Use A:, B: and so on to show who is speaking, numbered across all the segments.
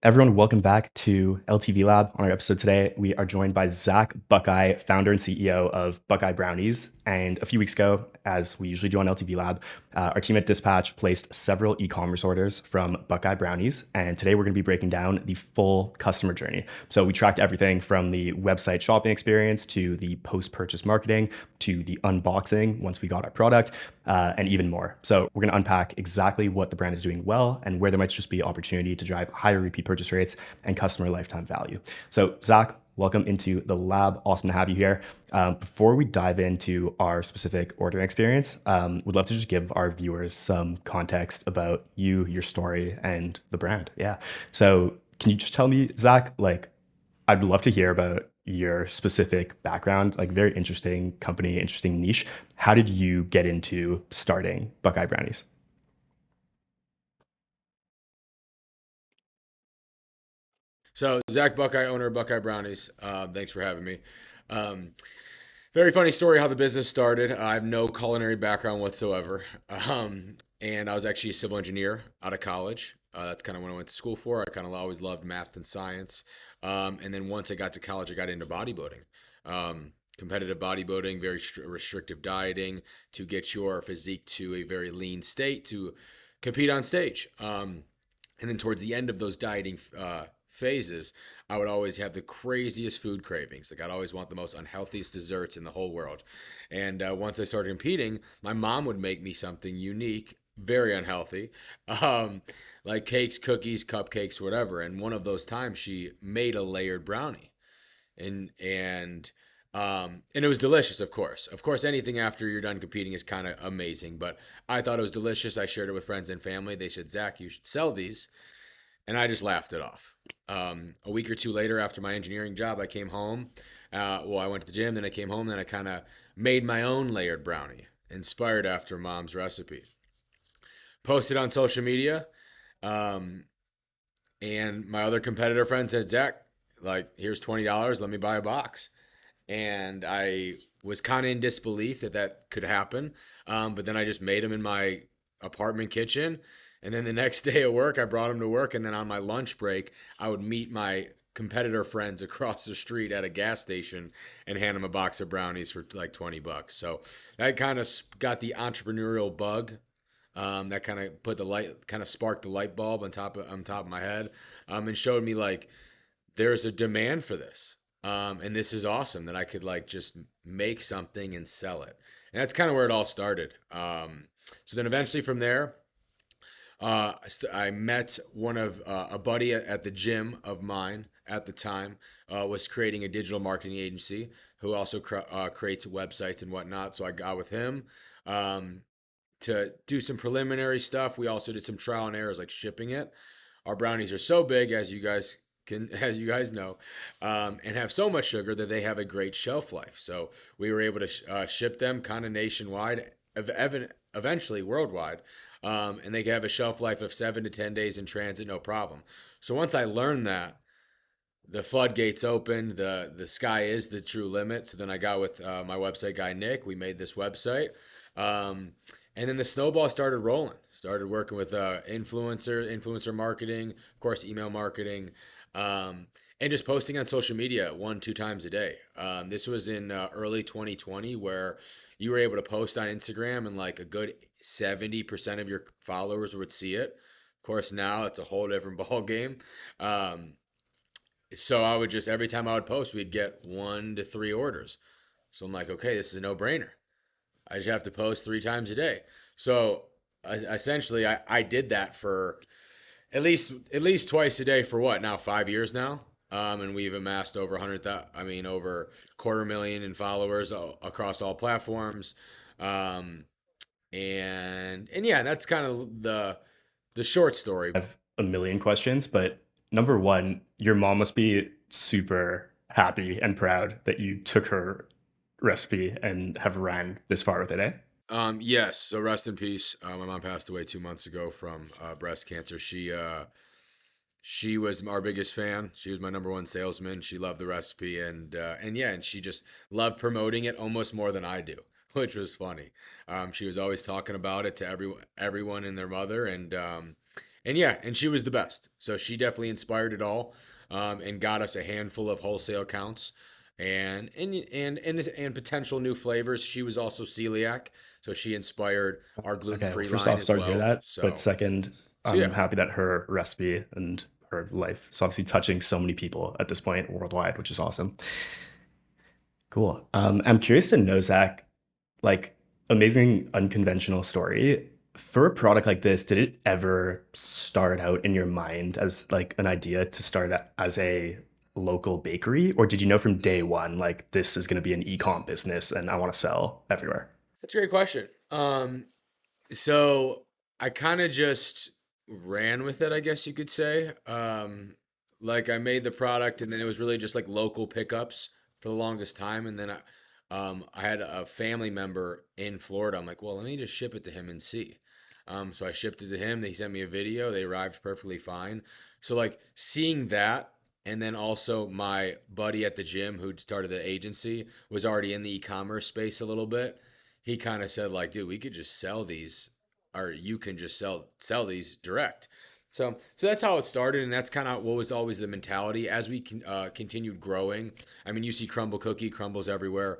A: Everyone, welcome back to LTV Lab. On our episode today, we are joined by Zach Buckeye, founder and CEO of Buckeye Brownies. And a few weeks ago, as we usually do on LTV Lab, our team at Dispatch placed several e-commerce orders from Buckeye Brownies. And today we're going to be breaking down the full customer journey. So we tracked everything from the website shopping experience to the post-purchase marketing to the unboxing once we got our product, and even more. So we're going to unpack exactly what the brand is doing well and where there might just be opportunity to drive higher repeat purchase rates and customer lifetime value. So Zach, welcome into the lab. Awesome to have you here. Before we dive into our specific ordering experience, would love to just give our viewers some context about you, your story, and the brand. Yeah. So can you just tell me, Zach, I'd love to hear about your specific background, like very interesting company, interesting niche. How did you get into starting Buckeye Brownies?
B: So, Zach Buckeye, owner of Buckeye Brownies. Thanks for having me. Um, Very funny story how the business started. I have no culinary background whatsoever. And I was actually a civil engineer out of college. That's kind of what I went to school for. I kind of always loved math and science. And then once I got to college, I got into bodybuilding. Competitive bodybuilding, very restrictive dieting to get your physique to a very lean state to compete on stage. And then towards the end of those dieting phases, I would always have the craziest food cravings. Like I'd always want the most unhealthiest desserts in the whole world. And once I started competing, my mom would make me something unique, very unhealthy, um, like cakes, cookies, cupcakes, whatever. And one of those times, she made a layered brownie, and it was delicious. Of course, anything after you're done competing is kind of amazing. But I thought it was delicious. I shared it with friends and family. They said, "Zach, you should sell these." And I just laughed it off. A week or two later, after my engineering job, I came home. I went to the gym, then I came home, then I kind of made my own layered brownie, inspired after mom's recipe. Posted on social media, um, and my other competitor friend said, "Zach, like, here's $20. Let me buy a box." And I was kind of in disbelief that that could happen. But then I just made them in my apartment kitchen. And then the next day at work, I brought them to work. And then on my lunch break, I would meet my competitor friends across the street at a gas station and hand them a box of brownies for like $20. So that kind of got the entrepreneurial bug. That kind of put the light, kind of sparked the light bulb on top of my head, and showed me like there's a demand for this. And this is awesome that I could like just make something and sell it. And that's kind of where it all started. So then eventually from there, I met one of a buddy at the gym of mine at the time, was creating a digital marketing agency who also creates websites and whatnot. So I got with him um, to do some preliminary stuff. We also did some trial and errors like shipping it. Our brownies are so big, as you guys can, as you guys know, and have so much sugar that they have a great shelf life. So we were able to ship them kind of nationwide, eventually worldwide, and they can have a shelf life of 7 to 10 days in transit, no problem. So once I learned that, the floodgates opened. The sky is the true limit. So then I got with my website guy Nick. We made this website, um, and then the snowball started rolling. Started working with influencer marketing, of course, email marketing, and just posting on social media 1, 2 times a day. This was in early 2020, where you were able to post on Instagram and like a good 70% of your followers would see it. Of course, now it's a whole different ball game. Um, so I would just every time I would post, we'd get 1 to 3 orders. So I'm like, okay, this is a no-brainer. I just have to post 3 times a day. So essentially, I did that for at least twice a day for what now 5 years now. And we've amassed over 100,000. I mean, over 250,000 in followers across all platforms. Um, and yeah, that's kind of the short story.
A: I have a million questions, but number one, your mom must be super happy and proud that you took her recipe and have ran this far with it, eh?
B: Yes. So rest in peace. My mom passed away 2 months ago from breast cancer. She was our biggest fan. She was my number one salesman. She loved the recipe, and yeah, and she just loved promoting it almost more than I do, which was funny. She was always talking about it to everyone and their mother, And yeah, and she was the best. So she definitely inspired it all, and got us a handful of wholesale accounts and potential new flavors. She was also celiac, so she inspired our gluten
A: Okay, well,
B: free
A: first
B: line
A: off,
B: as
A: sorry to hear
B: well.
A: that. But
B: So
A: second,
B: so
A: I'm
B: yeah,
A: happy that her recipe and her life is obviously touching so many people at this point worldwide, which is awesome. Cool. I'm curious to know, Zach, like, amazing unconventional story. For a product like this, did it ever start out in your mind as like an idea to start as a local bakery? Or did you know from day one, like, this is going to be an e-com business and I want to sell everywhere?
B: that's a great question. So I kind of just ran with it, I guess you could say. Like I made the product, and then it was really just like local pickups for the longest time. And then I had a family member in Florida. I'm like, well, let me just ship it to him and see. So I shipped it to him. They sent me a video. They arrived perfectly fine. So like seeing that, and then also my buddy at the gym who started the agency was already in the e-commerce space a little bit. He kind of said like, dude, we could just sell these, or you can just sell these direct. So that's how it started, and that's kind of what was always the mentality as we continued growing. I mean, you see Crumble Cookie, Crumbles everywhere.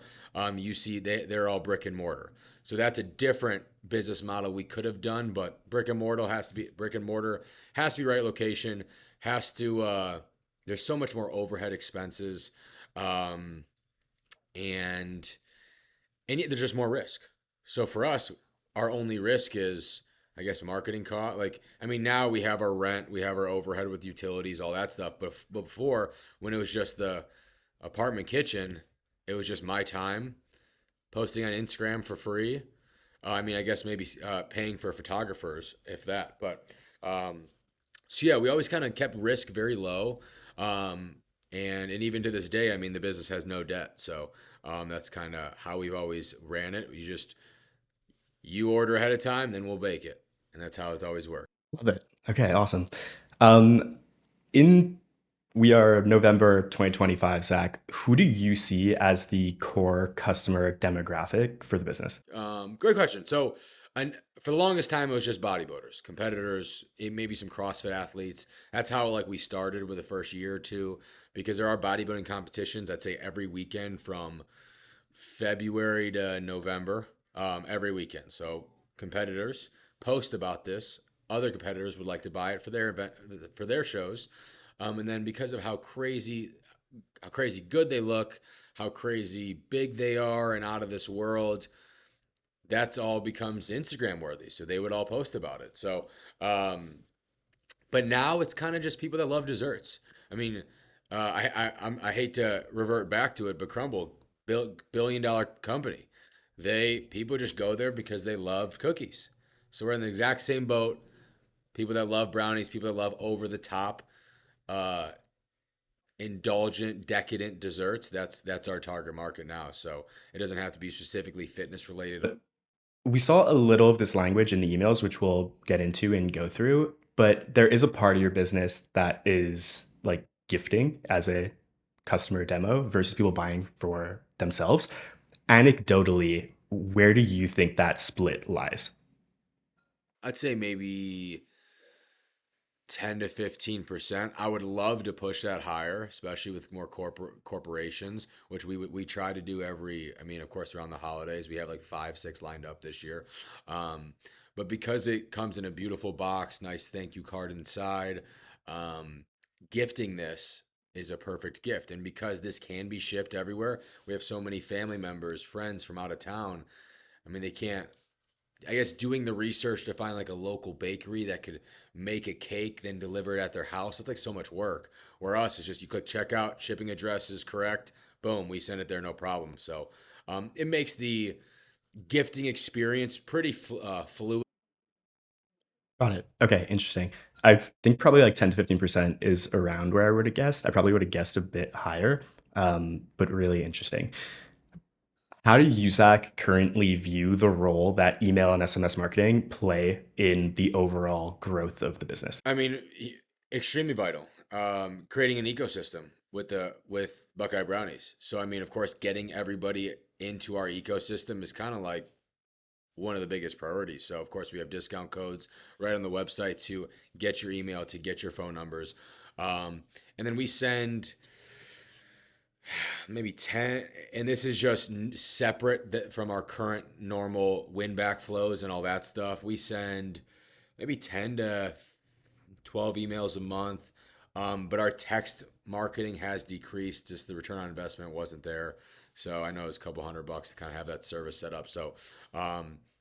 B: You see they're all brick and mortar. So that's a different business model we could have done, but brick and mortar has to be right location. Has to there's so much more overhead expenses, um, and and yet there's just more risk. So for us, our only risk is, I guess, marketing cost. Like, I mean, now we have our rent, we have our overhead with utilities, all that stuff. But before, when it was just the apartment kitchen, it was just my time posting on Instagram for free. I mean, I guess maybe paying for photographers, if that. But so yeah, we always kind of kept risk very low. Um, and even to this day, I mean, the business has no debt. So that's kind of how we've always ran it. You order ahead of time, then we'll bake it, and that's how it's always worked.
A: Love it. Okay, awesome. Um, in we are November 2025, Zach. Who do you see as the core customer demographic for the business?
B: Great question. So, and for the longest time, it was just bodybuilders, competitors, maybe some CrossFit athletes. That's how like we started with the first year or two, because there are bodybuilding competitions. I'd say every weekend from February to November, every weekend. So competitors post about this. Other competitors would like to buy it for their event, for their shows, and then because of how crazy good they look, how crazy big they are, and out of this world, that's all becomes Instagram worthy. So they would all post about it. So, but now it's kind of just people that love desserts. I mean, I hate to revert back to it, but Crumble, billion dollar company, they people just go there because they love cookies. So we're in the exact same boat. People that love brownies, people that love over the top, uh, indulgent, decadent desserts. That's our target market now. So it doesn't have to be specifically fitness related.
A: We saw a little of this language in the emails, which we'll get into and go through, but there is a part of your business that is like gifting as a customer demo versus people buying for themselves. Anecdotally, where do you think that split lies?
B: I'd say maybe 10 to 15%. I would love to push that higher, especially with more corporations, which we try to do every, I mean, of course, around the holidays, we have like 5, 6 lined up this year. Um, but because it comes in a beautiful box, nice thank you card inside, um, gifting this is a perfect gift. And because this can be shipped everywhere, we have so many family members, friends from out of town. I mean, they can't, I guess doing the research to find like a local bakery that could make a cake, then deliver it at their house. It's like so much work. Where us, it's just you click checkout, shipping address is correct, boom, we send it there, no problem. So it makes the gifting experience pretty fluid.
A: Got it. Okay, interesting. I think probably like 10 to 15% is around where I would have guessed. I probably would have guessed a bit higher, but really interesting. How do you, Zach, currently view the role that email and SMS marketing play in the overall growth of the business?
B: I mean, extremely vital. Creating an ecosystem with Buckeye Brownies. So I mean, of course, getting everybody into our ecosystem is kind of like one of the biggest priorities. So of course we have discount codes right on the website to get your email, to get your phone numbers, and then we send maybe 10, and this is just separate from our current normal win back flows and all that stuff. We send maybe 10 to 12 emails a month. But our text marketing has decreased. Just the return on investment wasn't there. So I know it's a couple $100 to kind of have that service set up. So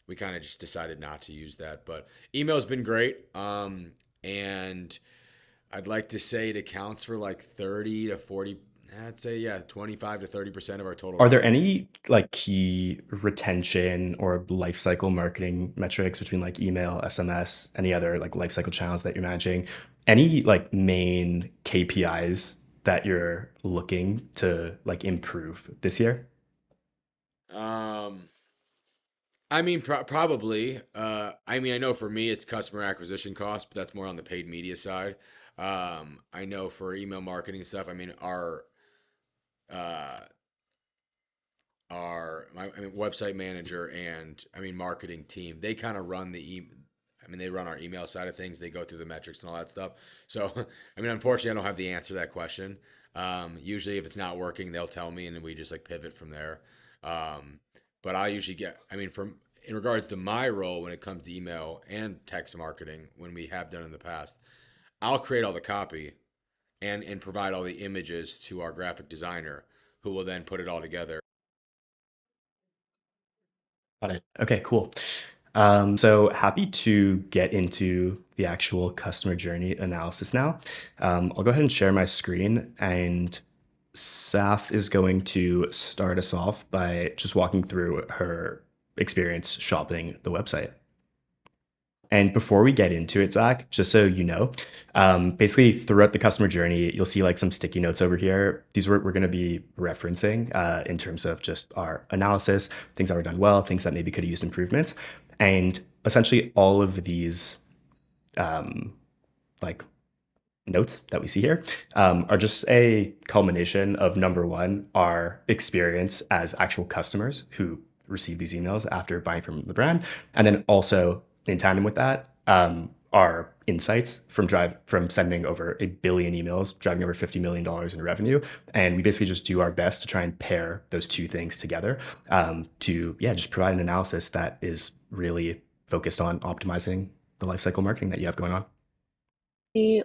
B: we kind of just decided not to use that. But email's been great. And I'd like to say it accounts for like 30 to 40, I'd say, yeah, 25 to 30% of our total
A: Are there
B: revenue.
A: any like key retention or lifecycle marketing metrics between like email, SMS, any other like lifecycle channels that you're managing? Any like main KPIs that you're looking to like improve this year?
B: Um, I mean, probably. I mean, I know for me, it's customer acquisition cost, but that's more on the paid media side. I know for email marketing stuff, I mean, uh, I mean, website manager and I mean, marketing team, they kind of run I mean, they run our email side of things. They go through the metrics and all that stuff. So, I mean, unfortunately, I don't have the answer to that question. Usually, if it's not working, they'll tell me, and then we just like pivot from there. Um, but I usually get, I mean, from in regards to my role when it comes to email and text marketing, when we have done in the past, I'll create all the copy and provide all the images to our graphic designer, who will then put it all together.
A: Got it. Okay, cool. So happy to get into the actual customer journey analysis now. I'll go ahead and share my screen, and Saf is going to start us off by just walking through her experience shopping the website. And before we get into it, Zach, just so you know, basically throughout the customer journey, you'll see like some sticky notes over here. These we're going to be referencing in terms of just our analysis, things that were done well, things that maybe could have used improvements. And essentially all of these like notes that we see here are just a culmination of number one, our experience as actual customers who receive these emails after buying from the brand, and then also in tandem with that, our insights from sending over 1 billion emails, driving over $50 million in revenue, and we basically just do our best to try and pair those two things together to just provide an analysis that is really focused on optimizing the lifecycle marketing that you have going on.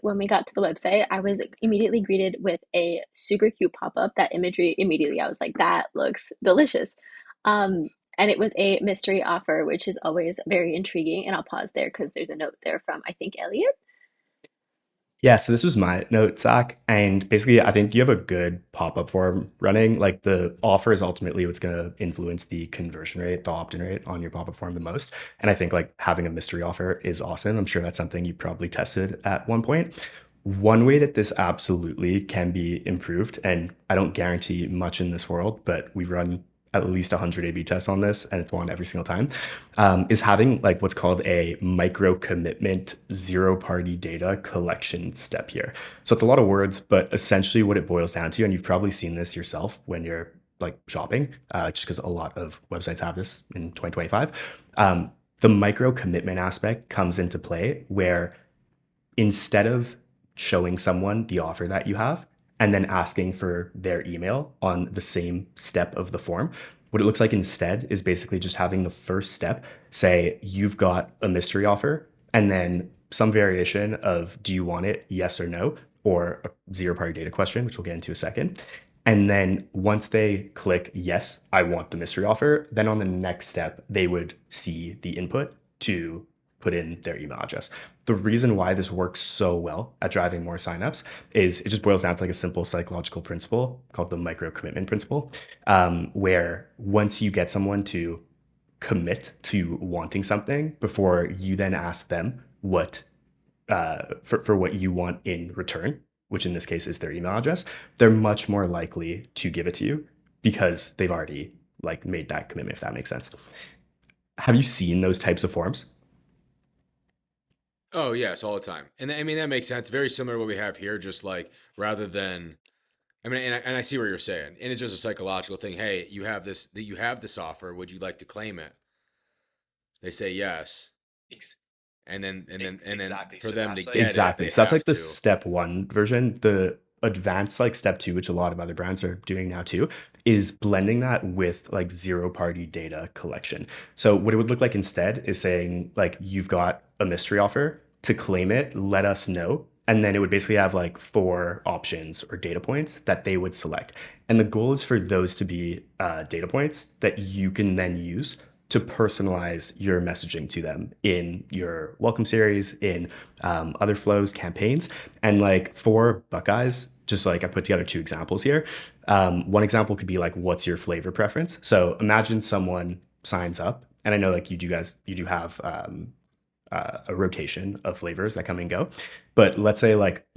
C: When we got to the website, I was immediately greeted with a super cute pop-up. That imagery, immediately, I was like, that looks delicious. Um, and it was a mystery offer, which is always very intriguing. And I'll pause there because there's a note there from, I think, Elliot.
A: Yeah, so this was my note, Zach. And basically, I think you have a good pop-up form running. Like the offer is ultimately what's going to influence the conversion rate, the opt-in rate on your pop-up form the most. And I think like having a mystery offer is awesome. I'm sure that's something you probably tested at one point. One way that this absolutely can be improved, and I don't guarantee much in this world, but we run at least 100 A/B tests on this, and it's one every single time, is having like what's called a micro commitment zero party data collection step here. So it's a lot of words, but essentially what it boils down to, and you've probably seen this yourself when you're like shopping, just because a lot of websites have this in 2025. The micro commitment aspect comes into play where instead of showing someone the offer that you have and then asking for their email on the same step of the form, what it looks like instead is basically just having the first step say, you've got a mystery offer, and then some variation of do you want it, yes or no, or a zero party data question, which we'll get into a second. And then once they click, yes, I want the mystery offer, then on the next step, they would see the input to put in their email address. The reason why this works so well at driving more signups is it just boils down to like a simple psychological principle called the micro commitment principle, where once you get someone to commit to wanting something before you then ask them what for what you want in return, which in this case is their email address, they're much more likely to give it to you because they've already like made that commitment, if that makes sense. Have you seen those types of forms?
B: Oh yes, all the time. And I mean that makes sense. Very similar to what we have here, just like rather than I mean, and I see what you're saying, and it's just a psychological thing. Hey, you have this offer. Would you like to claim it? they say yes, and then
D: Exactly.
B: for
D: So
B: them to
D: that's like
B: get it,
A: Exactly.
B: they
A: So that's
B: have
A: like the
B: to.
A: step one version. The advanced like step two, which a lot of other brands are doing now too, is blending that with like zero party data collection. So what it would look like instead is saying like you've got a mystery offer, to claim it, let us know. And then it would basically have like four options or data points that they would select. And the goal is for those to be data points that you can then use to personalize your messaging to them in your welcome series, in other flows, campaigns. And like for Buckeyes, just like I put together two examples here. One example could be like, what's your flavor preference? So imagine someone signs up, and I know like you do have a rotation of flavors that come and go. But let's say like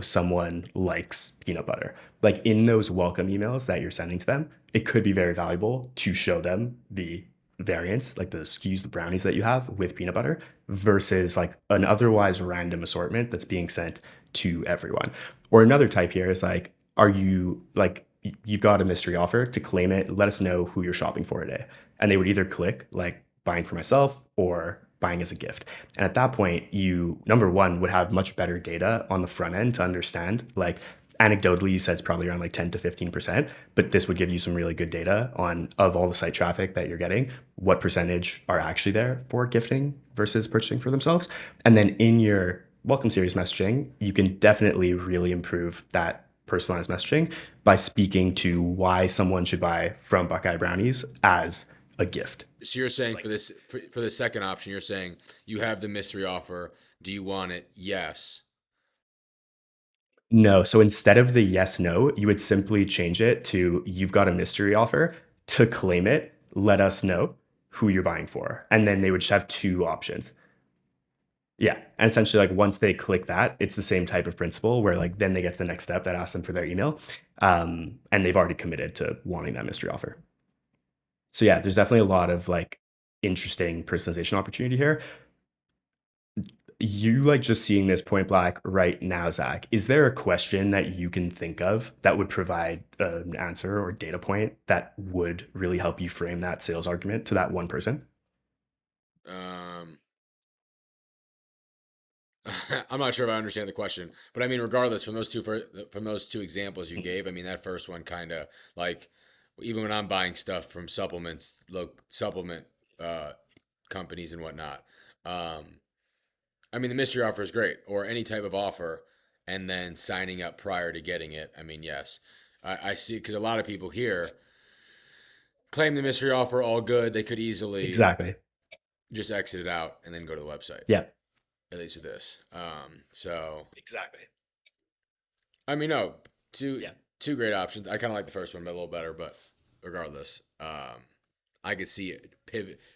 A: someone likes peanut butter. Like in those welcome emails that you're sending to them, it could be very valuable to show them the variants, like the SKUs, the brownies that you have with peanut butter versus like an otherwise random assortment that's being sent to everyone. Or another type here is like, are you like you've got a mystery offer, to claim it, let us know who you're shopping for today. And they would either click like buying for myself or buying as a gift. And at that point, you, number one, would have much better data on the front end to understand. Like anecdotally, you said it's probably around like 10 to 15%, but this would give you some really good data on of all the site traffic that you're getting, what percentage are actually there for gifting versus purchasing for themselves. And then in your welcome series messaging, you can definitely really improve that personalized messaging by speaking to why someone should buy from Buckeye Brownies as a gift.
B: So you're saying
D: like
B: for this for the second option, you're saying you have the mystery offer. Do you want it? Yes.
A: No. So instead of the yes, no, you would simply change it to you've got a mystery offer, to claim it, let us know who you're buying for. And then they would just have two options. Yeah. And essentially, like once they click that, it's the same type of principle where like then they get to the next step that asks them for their email. And they've already committed to wanting that mystery offer. So yeah, there's definitely a lot of like interesting personalization opportunity here. You like just seeing this point blank right now, Zach. Is there a question that you can think of that would provide an answer or data point that would really help you frame that sales argument to that one person?
B: Um, I'm not sure if I understand the question, but I mean, regardless, from those two examples you gave, I mean that first one kind of like even when I'm buying stuff from supplement uh, companies and whatnot. Um, I mean, the mystery offer is great, or any type of offer, and then signing up prior to getting it. I mean, yes, I see because a lot of people here claim the mystery offer all good. They could easily
A: Exactly.
B: just exit it out and then go to the website.
A: Yeah.
B: At least with this. So
D: exactly.
B: I mean, no, two
D: Yeah.
B: two great options. I kind of like the first one, but a little better. But regardless, I could see it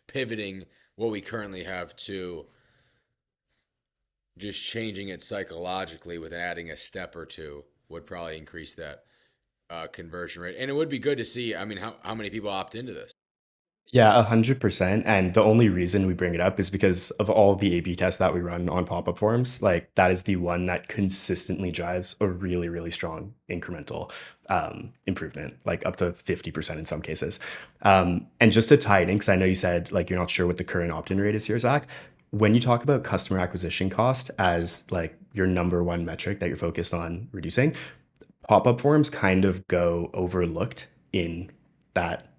B: pivoting what we currently have to just changing it psychologically with adding a step or two would probably increase that conversion rate. And it would be good to see. I mean, how many people opt into this?
A: Yeah, 100%. And the only reason we bring it up is because of all the A/B tests that we run on pop-up forums. Like that is the one that consistently drives a really, really strong incremental improvement, like up to 50% in some cases. And just to tie it in, because I know you said like you're not sure what the current opt-in rate is here, Zach. When you talk about customer acquisition cost as like your number one metric that you're focused on reducing, pop-up forums kind of go overlooked in that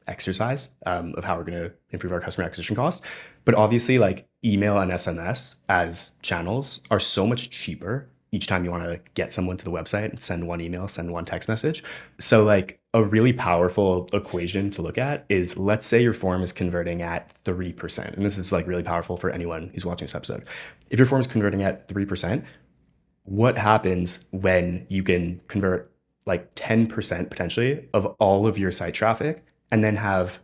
A: exercise of how we're going to improve our customer acquisition cost. But obviously, like email and SMS as channels are so much cheaper each time you want to get someone to the website and send one email, send one text message. So, like, a really powerful equation to look at is, let's say your form is converting at 3%. And this is like really powerful for anyone who's watching this episode. If your form is converting at 3%, what happens when you can convert like 10% potentially of all of your site traffic and then have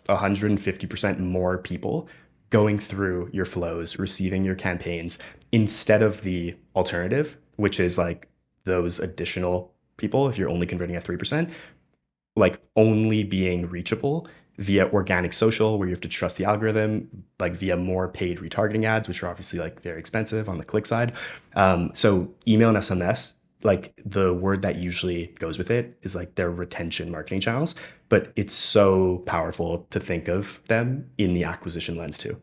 A: 150% more people going through your flows, receiving your campaigns instead of the alternative, which is like those additional people, if you're only converting at 3%, like only being reachable via organic social, where you have to trust the algorithm, like via more paid retargeting ads, which are obviously like very expensive on the click side. So email and SMS like the word that usually goes with it is like their retention marketing channels, but it's so powerful to think of them in the acquisition lens too.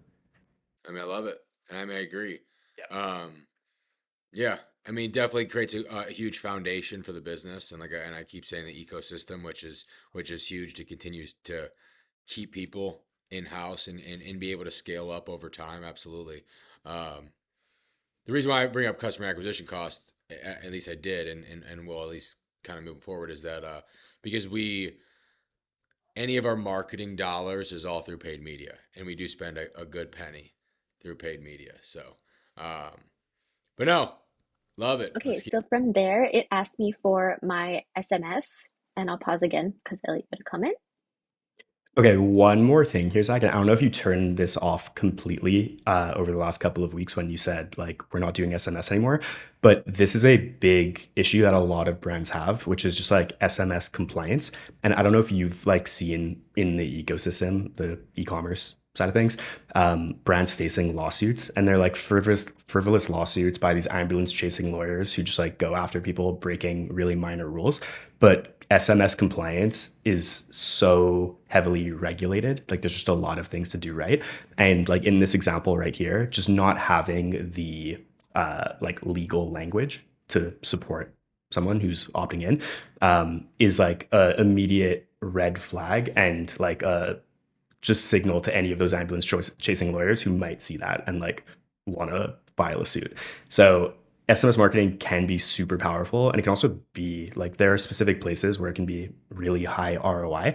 B: I mean, I love it, and I mean, I agree.
A: Yeah.
B: Um, yeah, I mean, definitely creates a huge foundation for the business, and and I keep saying the ecosystem, which is huge to continue to keep people in house and be able to scale up over time. Absolutely. Um, the reason why I bring up customer acquisition costs, at least I did, and will at least kind of moving forward, is that because any of our marketing dollars is all through paid media, and we do spend a good penny through paid media. So, um, but no, love it.
C: Okay,
B: Let's keep.
C: so from there, it asked me for my SMS, and I'll pause again because Elliot made a comment.
A: Okay, one more thing here, Zach. And I don't know if you turned this off completely over the last couple of weeks when you said like we're not doing SMS anymore, but this is a big issue that a lot of brands have, which is just like SMS compliance. And I don't know if you've like seen in the ecosystem, the e-commerce side of things, brands facing lawsuits, and they're like frivolous lawsuits by these ambulance chasing lawyers who just like go after people breaking really minor rules. But SMS compliance is so heavily regulated. Like there's just a lot of things to do right. And like in this example right here, just not having the like legal language to support someone who's opting in is like a immediate red flag and like a just signal to any of those ambulance chasing lawyers who might see that and like want to file a suit. So SMS marketing can be super powerful, and it can also be like there are specific places where it can be really high ROI,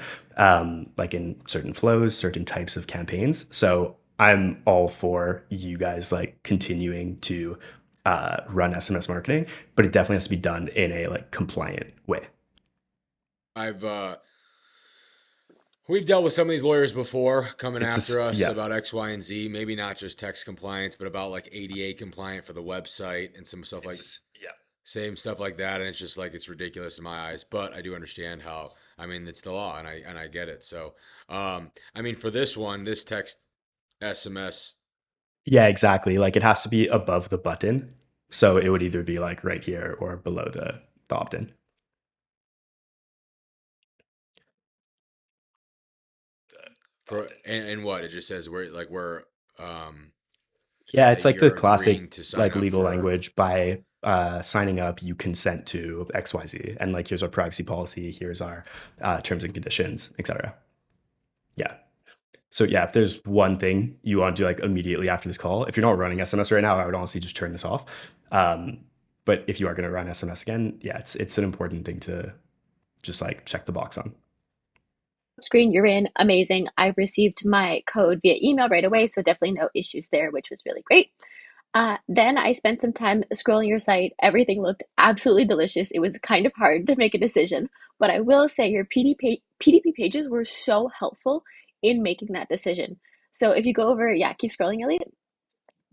A: like in certain flows, certain types of campaigns. So I'm all for you guys like continuing to run SMS marketing, but it definitely has to be done in a like compliant way.
B: I've We've dealt with some of these lawyers before coming
A: It's
B: after
A: just
B: us
A: yeah,
B: about X, Y, and Z. Maybe not just text compliance, but about like ADA compliant for the website and some stuff
A: it's
B: like
A: just yeah.
B: same stuff like that. And it's just like it's ridiculous in my eyes. But I do understand how. I mean, it's the law, and I get it. So, I mean, for this one, this text SMS.
A: Yeah, exactly. Like it has to be above the button. So it would either be like right here or below the opt-in. The
B: For
A: opt-in.
B: and what it just says we're um
A: Yeah, it's
B: that
A: like the
B: you're
A: classic
B: agreeing to sign
A: like
B: up
A: legal
B: for.
A: language by signing up, you consent to XYZ. And like here's our privacy policy, here's our terms and conditions, etc. Yeah. So yeah, if there's one thing you want to do like immediately after this call, if you're not running SMS right now, I would honestly just turn this off. Um, but if you are going to run SMS again, yeah, it's an important thing to just like check the box on.
C: Screen, you're in. Amazing. I received my code via email right away, so definitely no issues there, which was really great. Then I spent some time scrolling your site. Everything looked absolutely delicious. It was kind of hard to make a decision, but I will say your PDP pages were so helpful in making that decision. So if you go over, yeah, keep scrolling, Elliot.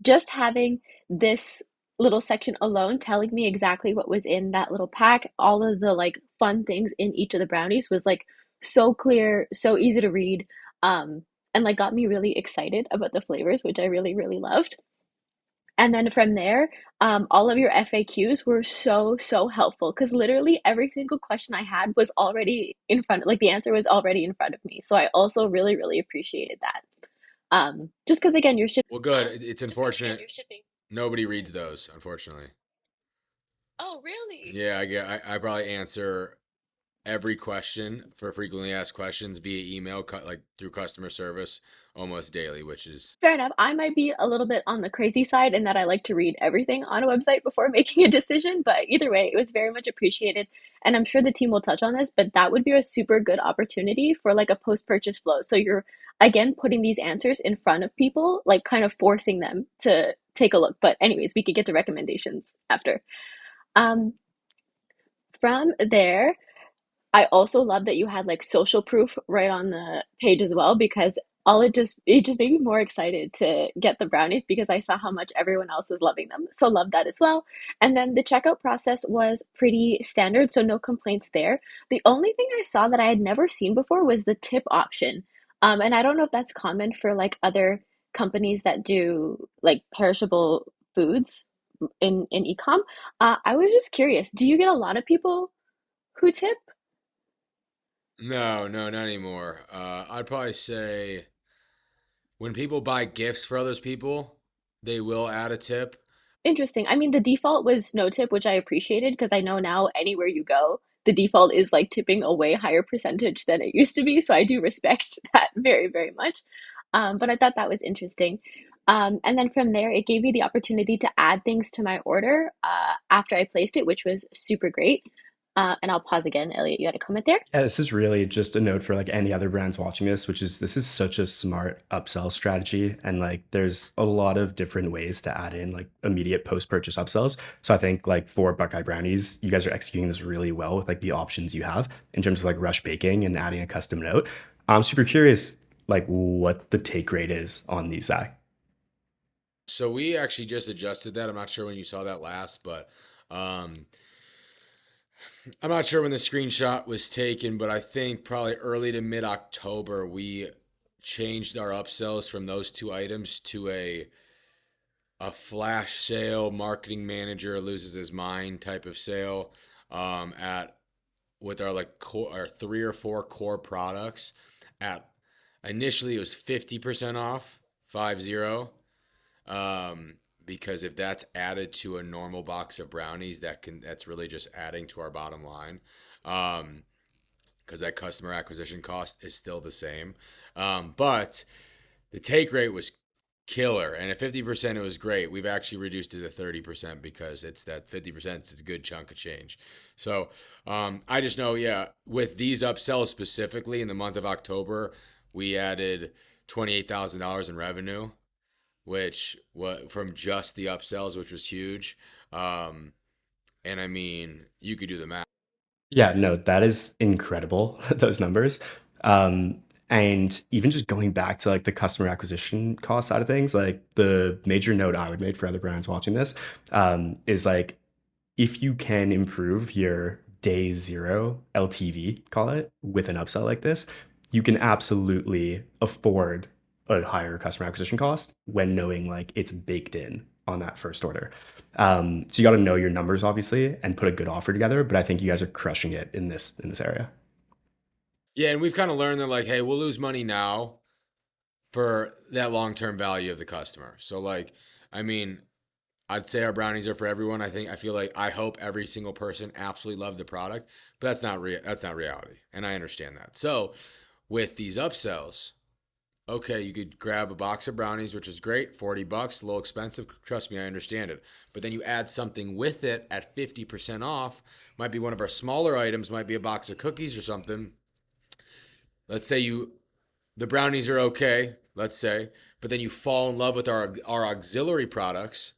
C: Just having this little section alone telling me exactly what was in that little pack, all of the like fun things in each of the brownies was like so clear, so easy to read, and like got me really excited about the flavors, which I really, really loved. And then from there, all of your FAQs were so, so helpful because literally every single question I had was already in front, like the answer was already in front of me. So I also really, really appreciated that. Just because again, you're shipping.
B: Well, good. It's unfortunate nobody reads those, unfortunately.
C: Oh, really?
B: Yeah, I get. I probably answer every question for frequently asked questions via email, like through customer service almost daily, which is
C: Fair enough. I might be a little bit on the crazy side in that I like to read everything on a website before making a decision, but either way, it was very much appreciated. And I'm sure the team will touch on this, but that would be a super good opportunity for like a post-purchase flow. So you're again putting these answers in front of people, like kind of forcing them to take a look. But anyways, we could get to recommendations after. Um, from there, I also love that you had like social proof right on the page as well because all it just made me more excited to get the brownies because I saw how much everyone else was loving them. So love that as well. And then the checkout process was pretty standard, so no complaints there. The only thing I saw that I had never seen before was the tip option. And I don't know if that's common for like other companies that do like perishable foods, in ecom. I was just curious, do you get a lot of people who tip?
B: No, no, not anymore. I'd probably say when people buy gifts for others people, they will add a tip.
C: Interesting. I mean, the default was no tip, which I appreciated because I know now anywhere you go, the default is like tipping a way higher percentage than it used to be. So I do respect that very, very much. But I thought that was interesting. And then from there, it gave me the opportunity to add things to my order after I placed it, which was super great. And I'll pause again. Elliot, you had a comment there?
A: Yeah, this is really just a note for like any other brands watching this, which is this is such a smart upsell strategy. And like there's a lot of different ways to add in like immediate post-purchase upsells. So I think like for Buckeye Brownies, you guys are executing this really well with like the options you have in terms of like rush baking and adding a custom note. I'm super curious like what the take rate is on these, Zach.
B: So we actually just adjusted that. I'm not sure when you saw that last, but um, I'm not sure when the screenshot was taken, but I think probably early to mid October, we changed our upsells from those two items to a flash sale, marketing manager loses his mind type of sale at with our like core, our 3 or 4 core products at initially it was 50% off, 50. Because if that's added to a normal box of brownies, that's really just adding to our bottom line. Because that customer acquisition cost is still the same. But the take rate was killer, and at 50% it was great. We've actually reduced it to 30% because it's that 50% is a good chunk of change. So I just know, yeah, with these upsells specifically in the month of October, we added $28,000 in revenue, which was from just the upsells, which was huge. Um, and I mean, you could do the math.
A: Yeah, no, that is incredible, those numbers. Um, and even just going back to like the customer acquisition cost side of things, like the major note I would make for other brands watching this is like if you can improve your day zero LTV, call it, with an upsell like this, you can absolutely afford a higher customer acquisition cost when knowing like it's baked in on that first order. So you got to know your numbers obviously and put a good offer together. But I think you guys are crushing it in this area.
B: Yeah, and we've kind of learned that like, hey, we'll lose money now for that long-term value of the customer. So like, I mean, I'd say our brownies are for everyone. I feel like I hope every single person absolutely loved the product, but that's not reality, and I understand that. So with these upsells, okay, you could grab a box of brownies, which is great, $40, a little expensive. Trust me, I understand it. But then you add something with it at 50% off. Might be one of our smaller items, might be a box of cookies or something. Let's say the brownies are okay, let's say, but then you fall in love with our auxiliary products.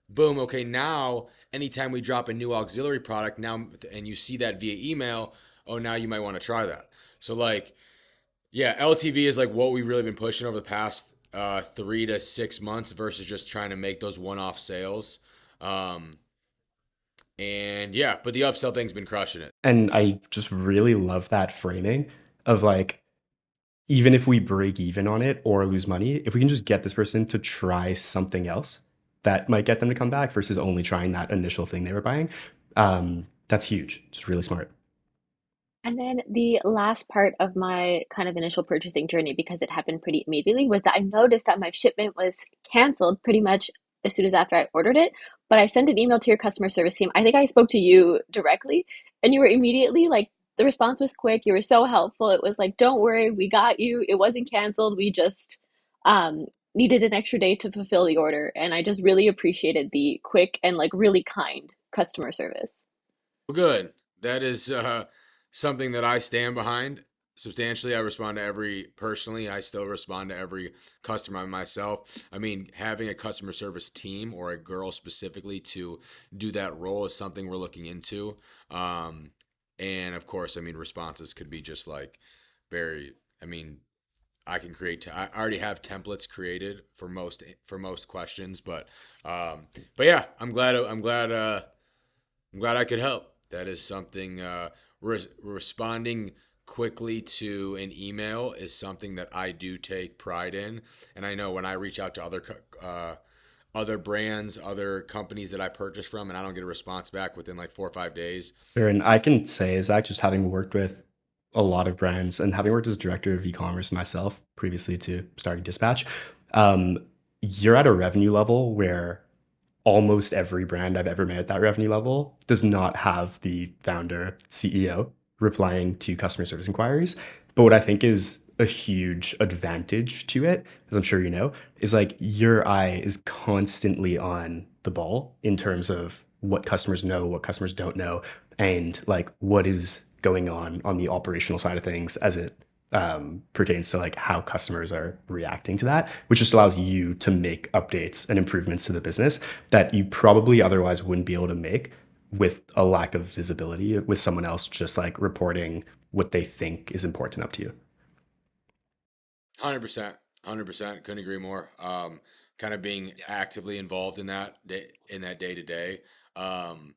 B: Boom, okay, now anytime we drop a new auxiliary product now and you see that via email, oh, now you might want to try that. So like, yeah, LTV is like what we've really been pushing over the past 3 to 6 months versus just trying to make those one-off sales. Um, and yeah, but the upsell thing's been crushing it.
A: And I just really love that framing of like, even if we break even on it or lose money, if we can just get this person to try something else that might get them to come back versus only trying that initial thing they were buying, that's huge. It's really smart.
C: And then the last part of my kind of initial purchasing journey, because it happened pretty immediately, was that I noticed that my shipment was canceled pretty much as soon as after I ordered it. But I sent an email to your customer service team. I think I spoke to you directly, and you were immediately like, the response was quick. You were so helpful. It was like, don't worry, we got you. It wasn't canceled. We just um, needed an extra day to fulfill the order. And I just really appreciated the quick and like really kind customer service.
B: Well, good. That is something that I stand behind substantially. I respond to personally, I still respond to every customer myself. I mean, having a customer service team or a girl specifically to do that role is something we're looking into. And of course, I mean, responses could be just like very, I mean, I can create. I already have templates created for most questions, but yeah, I'm glad I could help. That is something. Responding quickly to an email is something that I do take pride in, and I know when I reach out to other brands, other companies that I purchase from, and I don't get a response back within like 4 or 5 days.
A: Sure, and I can say, Zach, just having worked with a lot of brands and having worked as director of e-commerce myself previously to starting Dispatch, um, you're at a revenue level where almost every brand I've ever met at that revenue level does not have the founder, CEO replying to customer service inquiries. But what I think is a huge advantage to it, as I'm sure you know, is like your eye is constantly on the ball in terms of what customers know, what customers don't know, and like what is going on the operational side of things as it pertains to like how customers are reacting to that, which just allows you to make updates and improvements to the business that you probably otherwise wouldn't be able to make with a lack of visibility with someone else just like reporting what they think is important up to you.
B: 100%, 100%. Couldn't agree more. Kind of being actively involved in that day to day, um,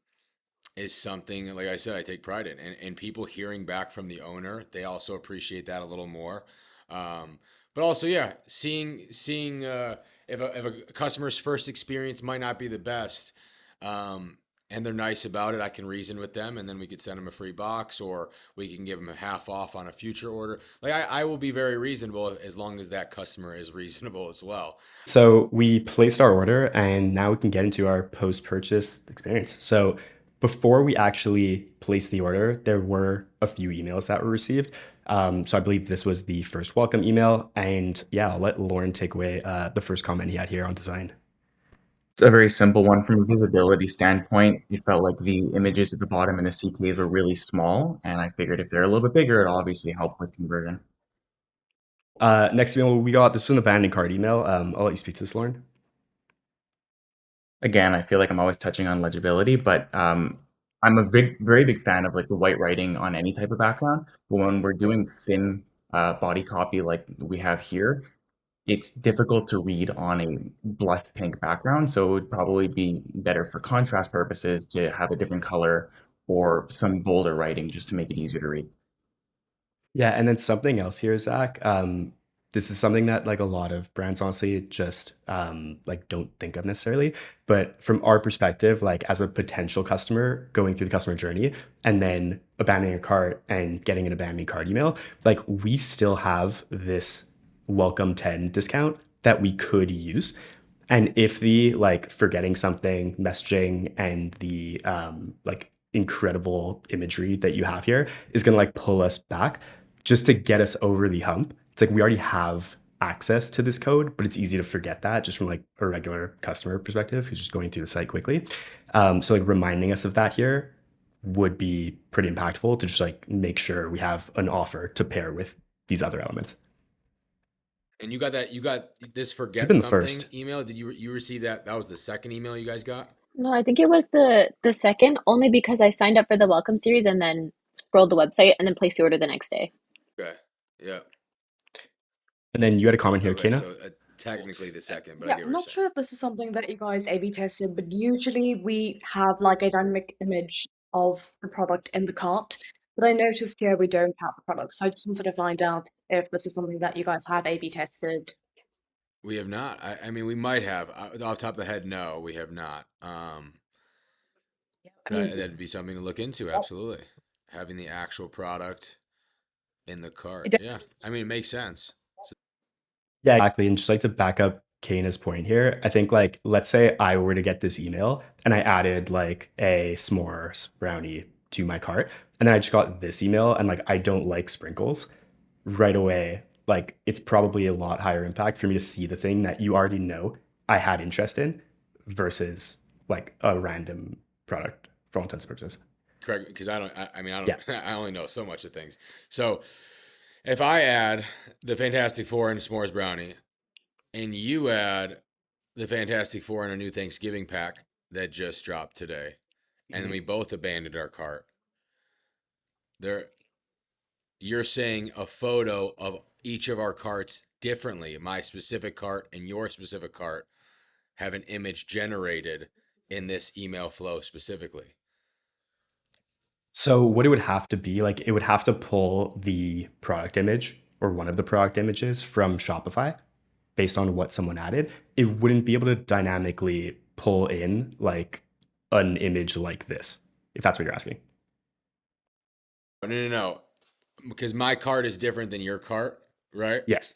B: is something, like I said, I take pride in, and people hearing back from the owner, they also appreciate that a little more. But also, yeah, seeing if a customer's first experience might not be the best, um, and they're nice about it, I can reason with them, and then we could send them a free box, or we can give them a half off on a future order. Like I will be very reasonable as long as that customer is reasonable as well.
A: So we placed our order and now we can get into our post-purchase experience. So before we actually placed the order, there were a few emails that were received. So I believe this was the first welcome email. And yeah, I'll let Lauren take away the first comment he had here on design.
D: A very simple one from a visibility standpoint. It felt like the images at the bottom and the CTAs were really small, and I figured if they're a little bit bigger, it'll obviously help with conversion.
A: Next email we got, this was an abandoned cart email. I'll let you speak to this, Lauren.
D: Again, I feel like I'm always touching on legibility, but I'm a very big fan of like the white writing on any type of background. But when we're doing thin body copy like we have here, it's difficult to read on a blush pink background. So it would probably be better for contrast purposes to have a different color or some bolder writing just to make it easier to read.
A: Yeah, and then something else here, Zach. This is something that like a lot of brands honestly just like don't think of necessarily. But from our perspective, like as a potential customer going through the customer journey and then abandoning a cart and getting an abandoned cart email, like we still have this welcome 10 discount that we could use. And if the like forgetting something messaging and the like incredible imagery that you have here is gonna like pull us back just to get us over the hump. It's like we already have access to this code, but it's easy to forget that just from like a regular customer perspective who's just going through the site quickly. So like reminding us of that here would be pretty impactful to just like make sure we have an offer to pair with these other elements.
B: And you got this
A: Should have
B: forget
A: been the
B: something
A: first.
B: email. Did you receive that? That was the second email you guys got?
C: No, I think it was the second, only because I signed up for the welcome series and then scrolled the website and then placed the order the next day.
B: Okay. Yeah.
A: And then you had a comment here,
B: Okay.
A: Kana.
B: So technically the second, but I
E: Yeah,
B: get
E: I'm
B: what you're
E: not
B: saying.
E: sure if this is something that you guys A/B tested, but usually we have like a dynamic image of the product in the cart. But I noticed here we don't have the product, so I just wanted to find out if this is something that you guys have A/B tested.
B: We have not. I mean, we might have. Off the top of the head, no, we have not.
E: Yeah, I
B: But
E: mean,
B: that'd be something to look into.
E: well,
B: Absolutely, having the actual product in the
E: it
B: cart.
E: don't-
B: Yeah, I mean, it makes sense.
A: Yeah, exactly. And just like to back up Kana's point here, I think like let's say I were to get this email and I added like a s'mores brownie to my cart, and then I just got this email and like I don't like sprinkles right away. Like it's probably a lot higher impact for me to see the thing that you already know I had interest in versus like a random product for all intents and purposes.
B: Correct, because I don't. I mean, I
A: Yeah.
B: don't. I only know so much of things. So if I add the Fantastic Four and s'mores brownie, and you add the Fantastic Four in a new Thanksgiving pack that just dropped today, and then we both abandoned our cart, there you're saying a photo of each of our carts differently. My specific cart and your specific cart have an image generated in this email flow specifically.
A: So what it would have to be, like it would have to pull the product image or one of the product images from Shopify. based on what someone added, it wouldn't be able to dynamically pull in like an image like this, if that's what you're asking.
B: No. Because my cart is different than your cart, right?
A: Yes.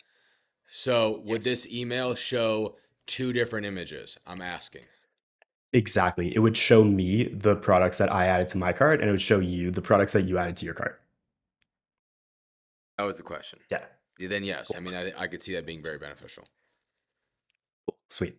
B: So would this email show two different images? I'm asking.
A: Exactly. It would show me the products that I added to my cart, and it would show you the products that you added to your cart.
B: That was the question.
A: Yeah.
B: Then yes.
A: Cool.
B: I mean, I could see that being very beneficial.
A: Sweet.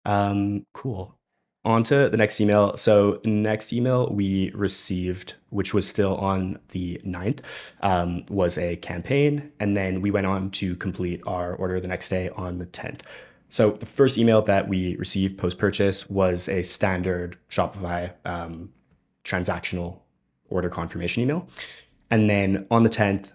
A: Cool. On to the next email. So the next email we received, which was still on the 9th, was a campaign. And then we went on to complete our order the next day on the 10th. So the first email that we received post-purchase was a standard Shopify transactional order confirmation email. And then on the 10th,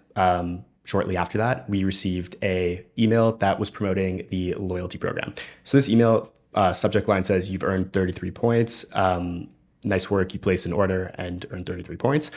A: shortly after that, we received a email that was promoting the loyalty program. So this email subject line says, "You've earned 33 points. Nice work. You placed an order and earned 33 points."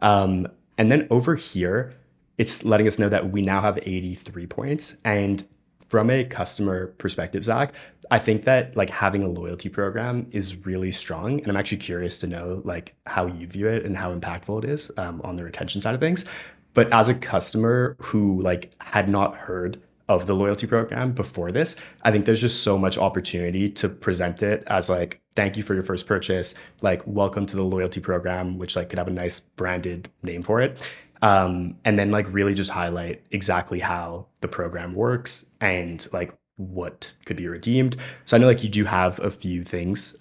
A: And then over here, it's letting us know that we now have 83 points. And from a customer perspective, Zach, I think that like having a loyalty program is really strong. And I'm actually curious to know like how you view it and how impactful it is on the retention side of things. But as a customer who like had not heard of the loyalty program before this, I think there's just so much opportunity to present it as like, thank you for your first purchase, like welcome to the loyalty program, which like could have a nice branded name for it. And then like really just highlight exactly how the program works and like what could be redeemed. So I know like you do have a few things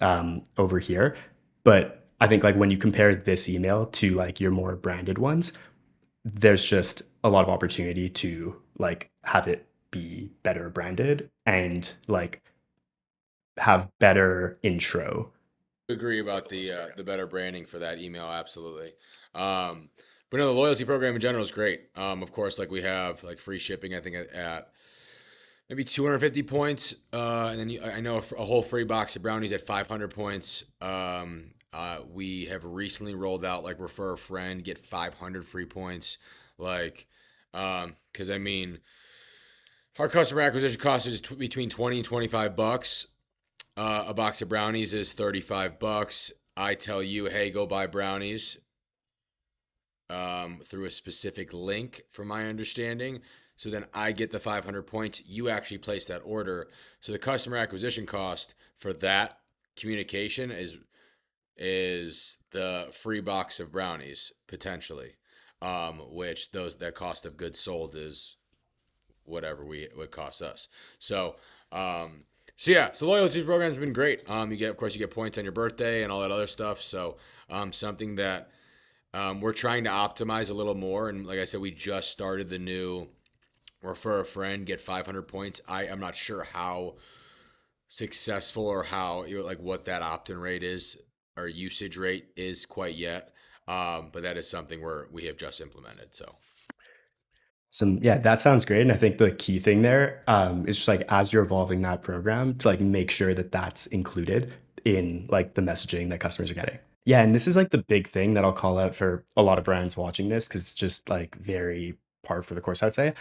A: over here, but I think like when you compare this email to like your more branded ones, there's just a lot of opportunity to like have it be better branded and like have better intro.
B: Agree about the better branding for that email, absolutely. But no, the loyalty program in general is great. Of course, like we have like free shipping. I think at maybe 250 points, and then I know a whole free box of brownies at 500 points. We have recently rolled out like refer a friend, get 500 free points. Like, because I mean, our customer acquisition cost is between 20 and 25 bucks. A box of brownies is 35 bucks. I tell you, hey, go buy brownies through a specific link, from my understanding. So then I get the 500 points. You actually place that order. So the customer acquisition cost for that communication is the free box of brownies potentially, which that cost of goods sold is whatever what costs us. So so loyalty program's been great. Of course you get points on your birthday and all that other stuff. So something that we're trying to optimize a little more. And like I said, we just started the new refer a friend, get 500 points. I'm not sure how successful or how like what that opt-in rate is or usage rate is quite yet. But that is something we have just implemented. So.
A: Yeah, that sounds great. And I think the key thing there is just like as you're evolving that program to like make sure that that's included in like the messaging that customers are getting. Yeah, and this is like the big thing that I'll call out for a lot of brands watching this because it's just like very par for the course, I'd say.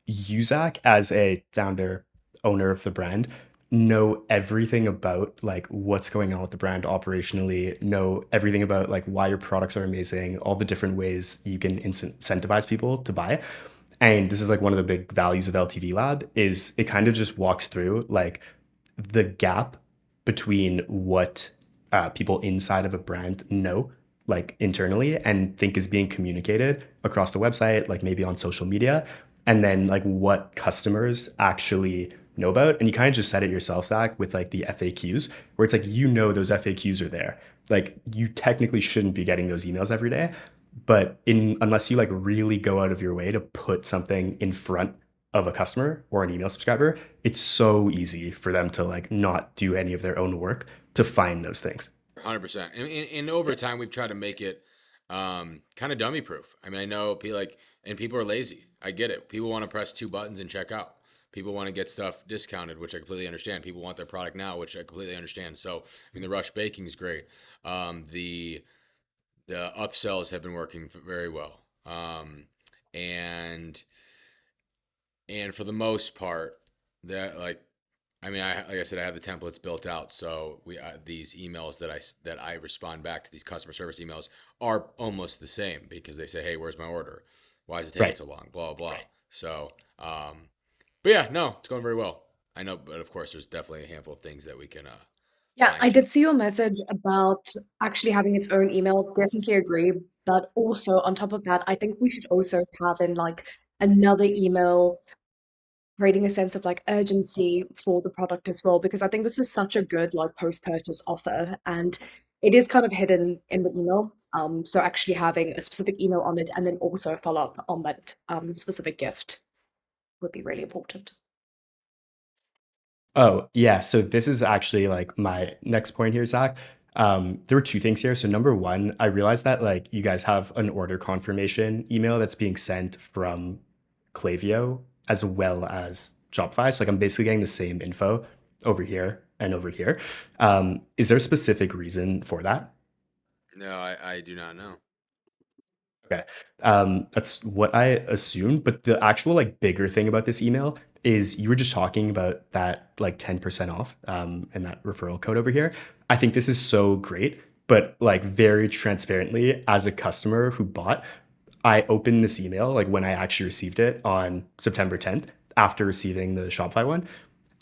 A: You, Zach, as a founder, owner of the brand, know everything about like what's going on with the brand operationally, know everything about like why your products are amazing, all the different ways you can incentivize people to buy. And this is like one of the big values of LTV Lab is it kind of just walks through like the gap between what people inside of a brand know like internally and think is being communicated across the website, like maybe on social media, and then like what customers actually know about. And you kind of just said it yourself, Zach, with like the FAQs, where it's like, those FAQs are there. Like you technically shouldn't be getting those emails every day, but unless you like really go out of your way to put something in front of a customer or an email subscriber, it's so easy for them to like not do any of their own work to find those things.
B: 100%. And over time, we've tried to make it kind of dummy proof. I mean, I know people are lazy. I get it. People want to press two buttons and check out. People want to get stuff discounted, which I completely understand. People want their product now, which I completely understand. So, I mean, the rush baking is great. The upsells have been working very well. And for the most part, that like I mean, like I said, I have the templates built out, so these emails that I respond back to, these customer service emails, are almost the same because they say, "Hey, where's my order? Why is it taking
A: Right.
B: so long?" Blah blah. So, but yeah, no, it's going very well. I know, but of course, there's definitely a handful of things that we can
E: Yeah,
B: fine
E: I
B: tune.
E: did see your message about actually having its own email. Definitely agree. But also on top of that, I think we should also have in like another email creating a sense of like urgency for the product as well, because I think this is such a good like post-purchase offer and it is kind of hidden in the email. So actually having a specific email on it and then also a follow-up on that specific gift would be really important.
A: Oh, yeah. So this is actually like my next point here, Zach. There were two things here. So number one, I realized that like you guys have an order confirmation email that's being sent from Klaviyo as well as Shopify. So like I'm basically getting the same info over here and over here. Is there a specific reason for that?
B: No, I do not know.
A: Okay. That's what I assumed, but the actual like bigger thing about this email is you were just talking about that like 10% off and that referral code over here. I think this is so great, but like very transparently as a customer who bought, I opened this email like when I actually received it on September 10th after receiving the Shopify one.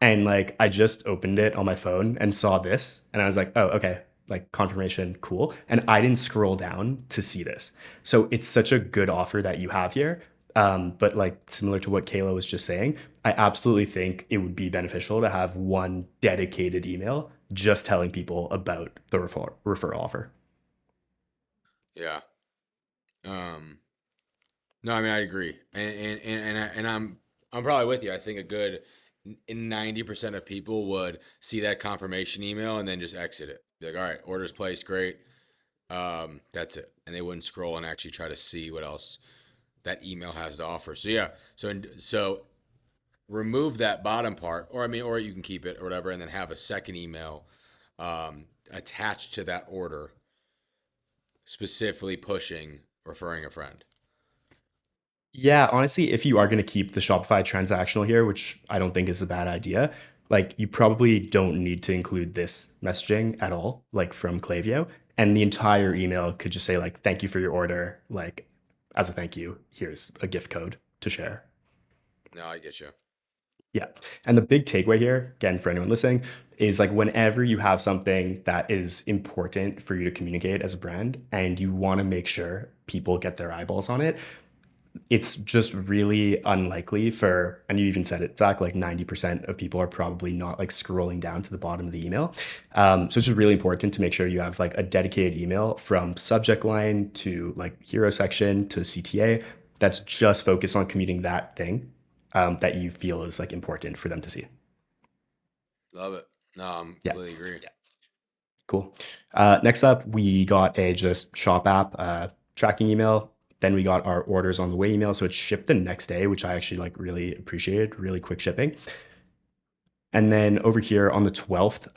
A: And like I just opened it on my phone and saw this and I was like, "Oh, okay. Like confirmation, cool." And I didn't scroll down to see this. So it's such a good offer that you have here. But like similar to what Kayla was just saying, I absolutely think it would be beneficial to have one dedicated email just telling people about the referral offer.
B: Yeah. Um. No, I mean I agree, and I'm probably with you. I think a good 90% of people would see that confirmation email and then just exit it. Be like, all right, orders placed, great. That's it, and they wouldn't scroll and actually try to see what else that email has to offer. So yeah, so remove that bottom part, or I mean, or you can keep it or whatever, and then have a second email attached to that order, specifically pushing referring a friend.
A: Yeah, honestly, if you are going to keep the Shopify transactional here, which I don't think is a bad idea, like you probably don't need to include this messaging at all, like from Klaviyo. And the entire email could just say like, "Thank you for your order. Like, as a thank you, here's a gift code to share."
B: No, I get you.
A: Yeah. And the big takeaway here, again, for anyone listening, is like whenever you have something that is important for you to communicate as a brand and you want to make sure people get their eyeballs on it, it's just really unlikely for, and you even said it, Zach, like 90% of people are probably not like scrolling down to the bottom of the email. So it's just really important to make sure you have like a dedicated email from subject line to like hero section to CTA that's just focused on commuting that thing that you feel is like important for them to see.
B: Love it. No, I
A: Yeah.
B: completely agree.
A: Cool. Next up, we got a just shop app tracking email. Then we got our orders on the way email. So it shipped the next day, which I actually like really appreciated, really quick shipping. And then over here on the 12th,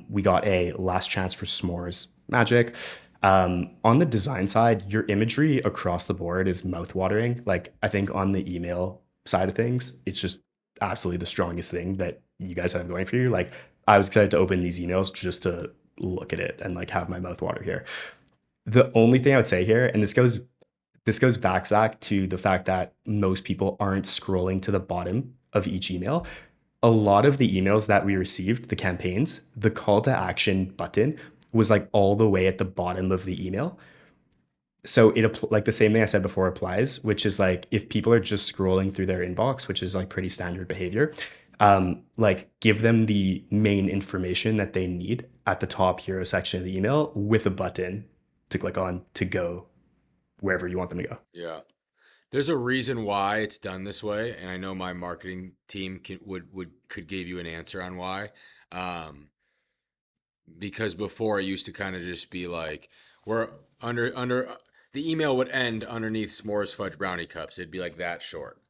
A: we got a last chance for s'mores magic. On the design side, your imagery across the board is mouth-watering. Like I think on the email side of things, it's just absolutely the strongest thing that you guys have going for you. Like I was excited to open these emails just to look at it and like have my mouth water here. The only thing I would say here, and this goes back, Zach, to the fact that most people aren't scrolling to the bottom of each email. A lot of the emails that we received, the campaigns, the call to action button was like all the way at the bottom of the email. So like the same thing I said before applies, which is like if people are just scrolling through their inbox, which is like pretty standard behavior, like give them the main information that they need at the top hero section of the email with a button to click on to go wherever you want them to go.
B: Yeah. There's a reason why it's done this way, and I know my marketing team could give you an answer on why. Um, because before it used to kind of just be like we're under the email would end underneath s'mores fudge brownie cups. It'd be like that short,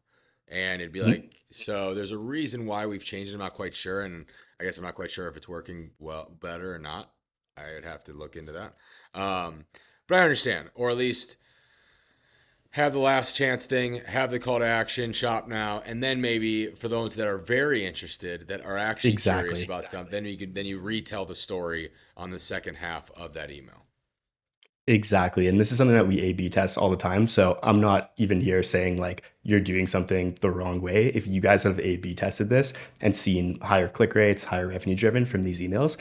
B: and it'd be
A: Mhm.
B: like so. There's a reason why we've changed it. I'm not quite sure, and I guess I'm not quite sure if it's working well better or not. I would have to look into that. But I understand, or at least have the last chance thing, have the call to action, shop now, and then maybe for those that are very interested, that are actually curious
A: Exactly.
B: about something, then you retell the story on the second half of that email.
A: Exactly. And this is something that we A/B test all the time. So I'm not even here saying like you're doing something the wrong way. If you guys have A/B tested this and seen higher click rates, higher revenue driven from these emails,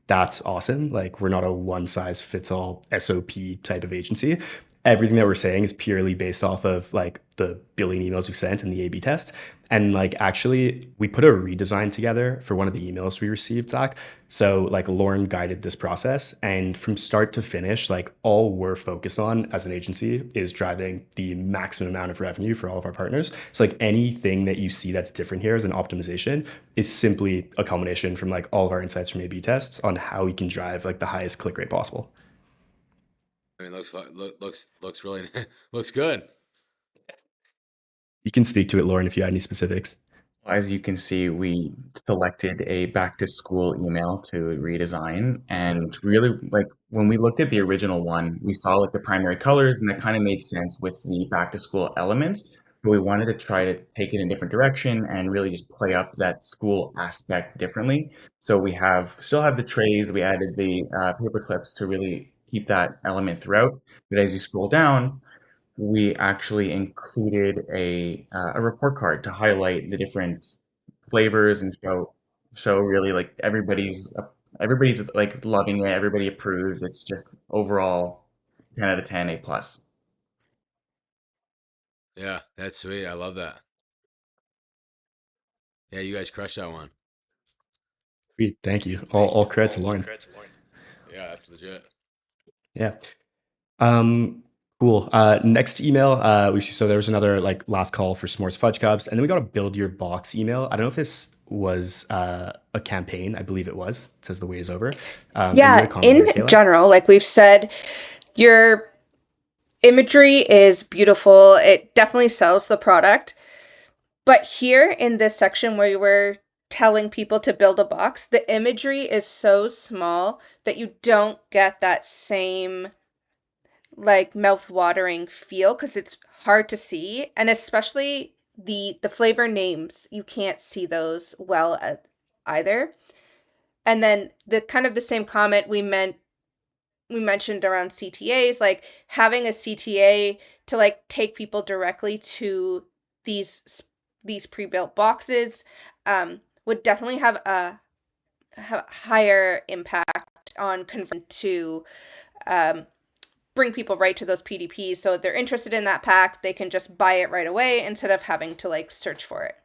A: that's awesome. Like we're not a one size fits all SOP type of agency. Everything that we're saying is purely based off of like the billion emails we sent and the A/B test. And like actually, we put a redesign together for one of the emails we received, Zach. So like Lauren guided this process, and from start to finish, like all we're focused on as an agency is driving the maximum amount of revenue for all of our partners. So like anything that you see that's different here as an optimization is simply a culmination from like all of our insights from A/B tests on how we can drive like the highest click rate possible.
B: I mean, looks really looks good.
A: You can speak to it, Lauren, if you had any specifics.
D: As you can see, we selected a back to school email to redesign. And really, like when we looked at the original one, we saw like the primary colors, and that kind of made sense with the back to school elements. But we wanted to try to take it in a different direction and really just play up that school aspect differently. So we still have the trays. We added the paper clips to really keep that element throughout. But as you scroll down, we actually included a report card to highlight the different flavors and show really like everybody's like loving it. Everybody approves. It's just overall 10 out of 10, A plus.
B: Yeah, that's sweet. I love that. Yeah, you guys crushed that one.
A: Sweet. Thank you. All credit to Lauren.
B: Yeah, that's legit.
A: Yeah. Cool. Next email, so there was another like last call for s'mores fudge cups, and then we got a build your box email. I don't know if this was a campaign. I believe it was. It says the wait is over. And you had a
F: Yeah,
A: comment
F: in
A: here, Kayla.
F: general, like we've said, your imagery is beautiful. It definitely sells the product. But here in this section where you were telling people to build a box, the imagery is so small that you don't get that same like mouth-watering feel because it's hard to see, and especially the flavor names, you can't see those well either. And then the kind of the same comment we mentioned around CTAs, like having a CTA to like take people directly to these pre-built boxes would definitely have a higher impact on conversion to bring people right to those PDPs. So if they're interested in that pack, they can just buy it right away instead of having to like search for it.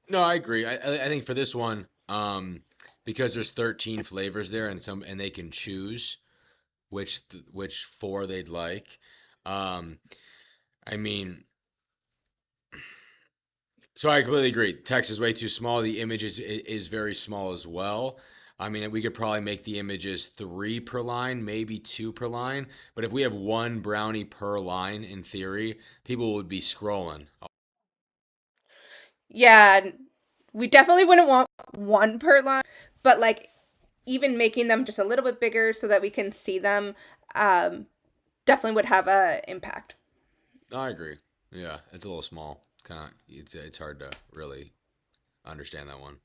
B: No, I agree. I think for this one, because there's 13 flavors there, and they can choose which four they'd like. I mean, so I completely agree. Text is way too small. The image is very small as well. I mean, we could probably make the images 3 per line, maybe 2 per line. But if we have one brownie per line, in theory, people would be scrolling.
F: Yeah, we definitely wouldn't want one per line, but like even making them just a little bit bigger so that we can see them definitely would have a impact.
B: I agree. Yeah, it's a little small. Kind of, it's hard to really understand that one.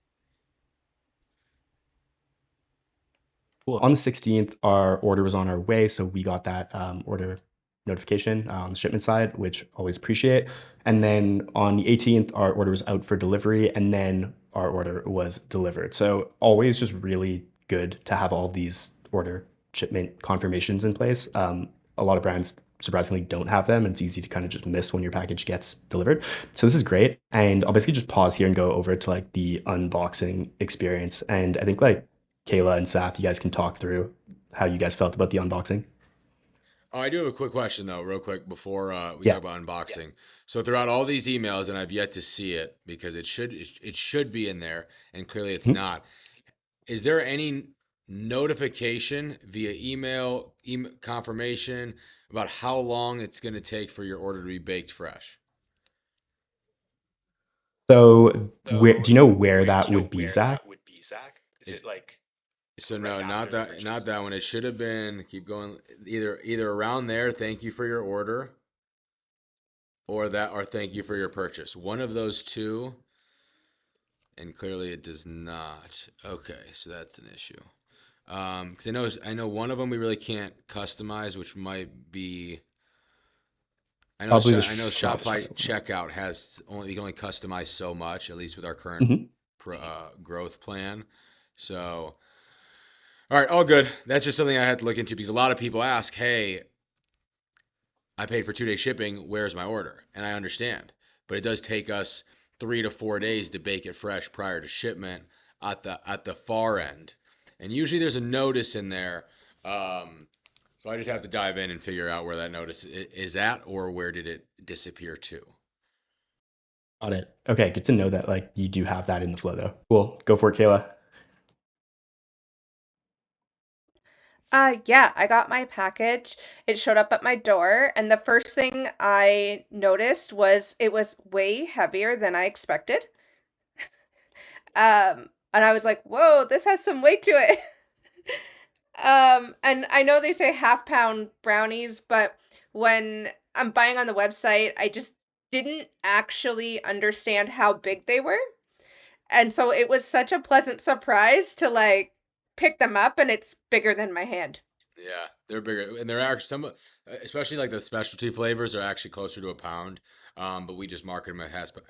A: Cool. On the 16th, our order was on our way, so we got that order notification on the shipment side, which always appreciate. And then on the 18th, our order was out for delivery, and then our order was delivered. So always just really good to have all these order shipment confirmations in place. A lot of brands surprisingly don't have them, and it's easy to kind of just miss when your package gets delivered. So this is great. And I'll basically just pause here and go over to like the unboxing experience. And I think like Kayla and Saf, you guys can talk through how you guys felt about the unboxing.
B: Oh, I do have a quick question though, real quick before we
A: Yeah.
B: talk about unboxing. So throughout all these emails, and I've yet to see it because it should be in there, and clearly it's
A: Mhm.
B: not. Is there any notification via email confirmation about how long it's going to take for your order to be baked fresh?
A: So do you know where that would be, Zach?
B: Is it like So no, not that one. It should have been, keep going, either around there, thank you for your order, or thank you for your purchase. One of those two, and clearly it does not. Okay, so that's an issue. Because I know one of them we really can't customize, which might be.
A: Probably the
B: I know
A: Shopify.
B: Shopify checkout you can only customize so much, at least with our current
A: Mhm.
B: growth plan. So, all right, all good. That's just something I had to look into because a lot of people ask, "Hey, I paid for 2 day shipping. Where's my order?" And I understand, but it does take us 3 to 4 days to bake it fresh prior to shipment at the far end, and usually there's a notice in there. So I just have to dive in and figure out where that notice is at, or where did it disappear to.
A: Got it. Okay, good to know that like you do have that in the flow though. Cool. Go for it, Kayla.
F: Yeah, I got my package. It showed up at my door, and the first thing I noticed was it was way heavier than I expected. And I was like, "Whoa, this has some weight to it." And I know they say half-pound brownies, but when I'm buying on the website, I just didn't actually understand how big they were. And so it was such a pleasant surprise to like pick them up and it's bigger than my hand.
B: Yeah, they're bigger, and they're actually especially like the specialty flavors, are actually closer to a pound. But we just market them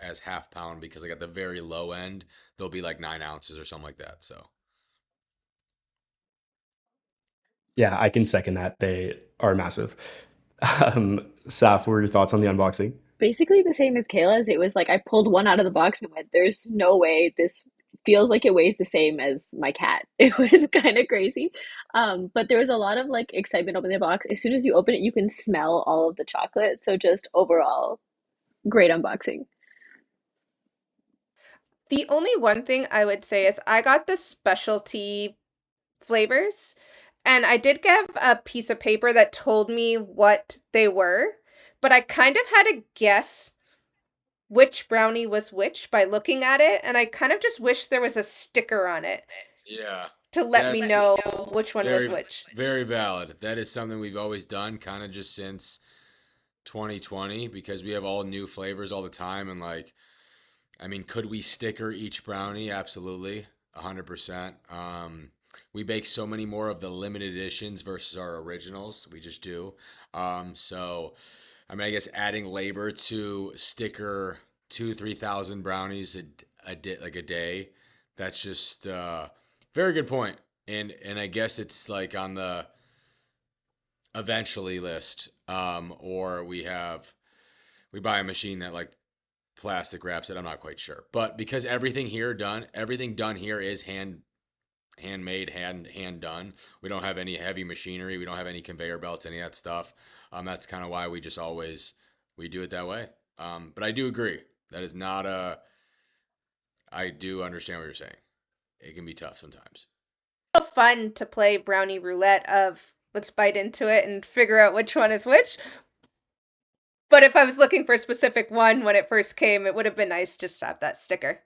B: as half pound because like at the very low end, they'll be like 9 ounces or something like that. So
A: Yeah, I can second that. They are massive. Saf, what were your thoughts on the unboxing?
C: Basically the same as Kayla's. It was like I pulled one out of the box and went, there's no way this feels like it weighs the same as my cat. It was kind of crazy. But there was a lot of like excitement opening the box. As soon as you open it, you can smell all of the chocolate. So just overall, great unboxing.
F: The only one thing I would say is I got the specialty flavors, and I did get a piece of paper that told me what they were, but I kind of had to guess which brownie was which by looking at it, and I kind of just wish there was a sticker on it
B: yeah,
F: to let me
B: that's
F: know which one was
B: very
F: which.
B: very valid. That is something we've always done, kind of just since 2020, because we have all new flavors all the time, and like, I mean, could we sticker each brownie? Absolutely, 100%. We bake so many more of the limited editions versus our originals. We just do. So, I mean, I guess adding labor to sticker 3,000 brownies a day. That's just very good point. And I guess it's like on the eventually list. Or we buy a machine that like plastic wraps it. I'm not quite sure, but because everything done here is handmade, hand done. We don't have any heavy machinery. We don't have any conveyor belts, any of that stuff. That's kind of why we do it that way. But I do agree that is not a. I do understand what you're saying. It can be tough sometimes.
F: Fun to play brownie roulette of let's bite into it and figure out which one is which. But if I was looking for a specific one when it first came, it would have been nice just to have that sticker.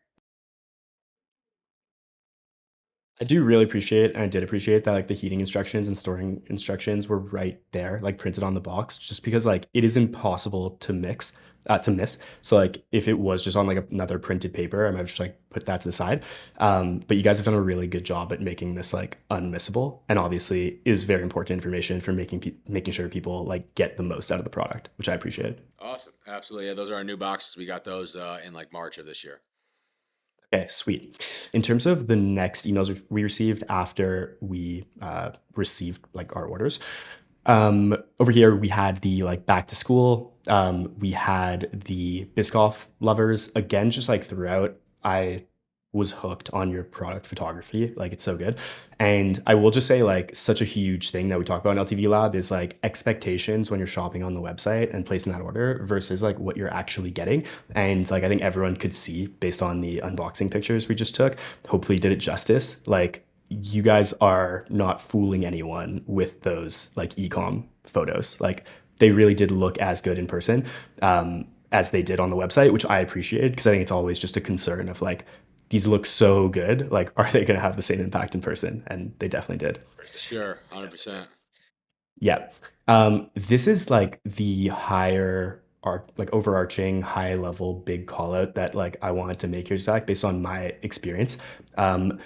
A: I do really appreciate, and I did appreciate that like the heating instructions and storing instructions were right there, like printed on the box, just because like it is impossible to miss. So like if it was just on like another printed paper, I might just like put that to the side. But you guys have done a really good job at making this like unmissable, and obviously is very important information for making sure people like get the most out of the product, which I appreciate.
B: Awesome, absolutely. Yeah, those are our new boxes. We got those in like March of this year.
A: Okay, sweet. In terms of the next emails we received after we received like our orders, over here we had the like back to school. We had the Biscoff lovers again, just like throughout. I was hooked on your product photography. Like it's so good. And I will just say like such a huge thing that we talk about in LTV Lab is like expectations when you're shopping on the website and placing that order versus like what you're actually getting. And like I think everyone could see based on the unboxing pictures we just took, hopefully did it justice. Like you guys are not fooling anyone with those like ecom photos. Like they really did look as good in person as they did on the website, which I appreciated because I think it's always just a concern of like these look so good. Like, are they going to have the same impact in person? And they definitely did.
B: Sure, 100%.
A: Yeah. This is like the higher art, like overarching high level big call out that like I wanted to make here, Zach, based on my experience um,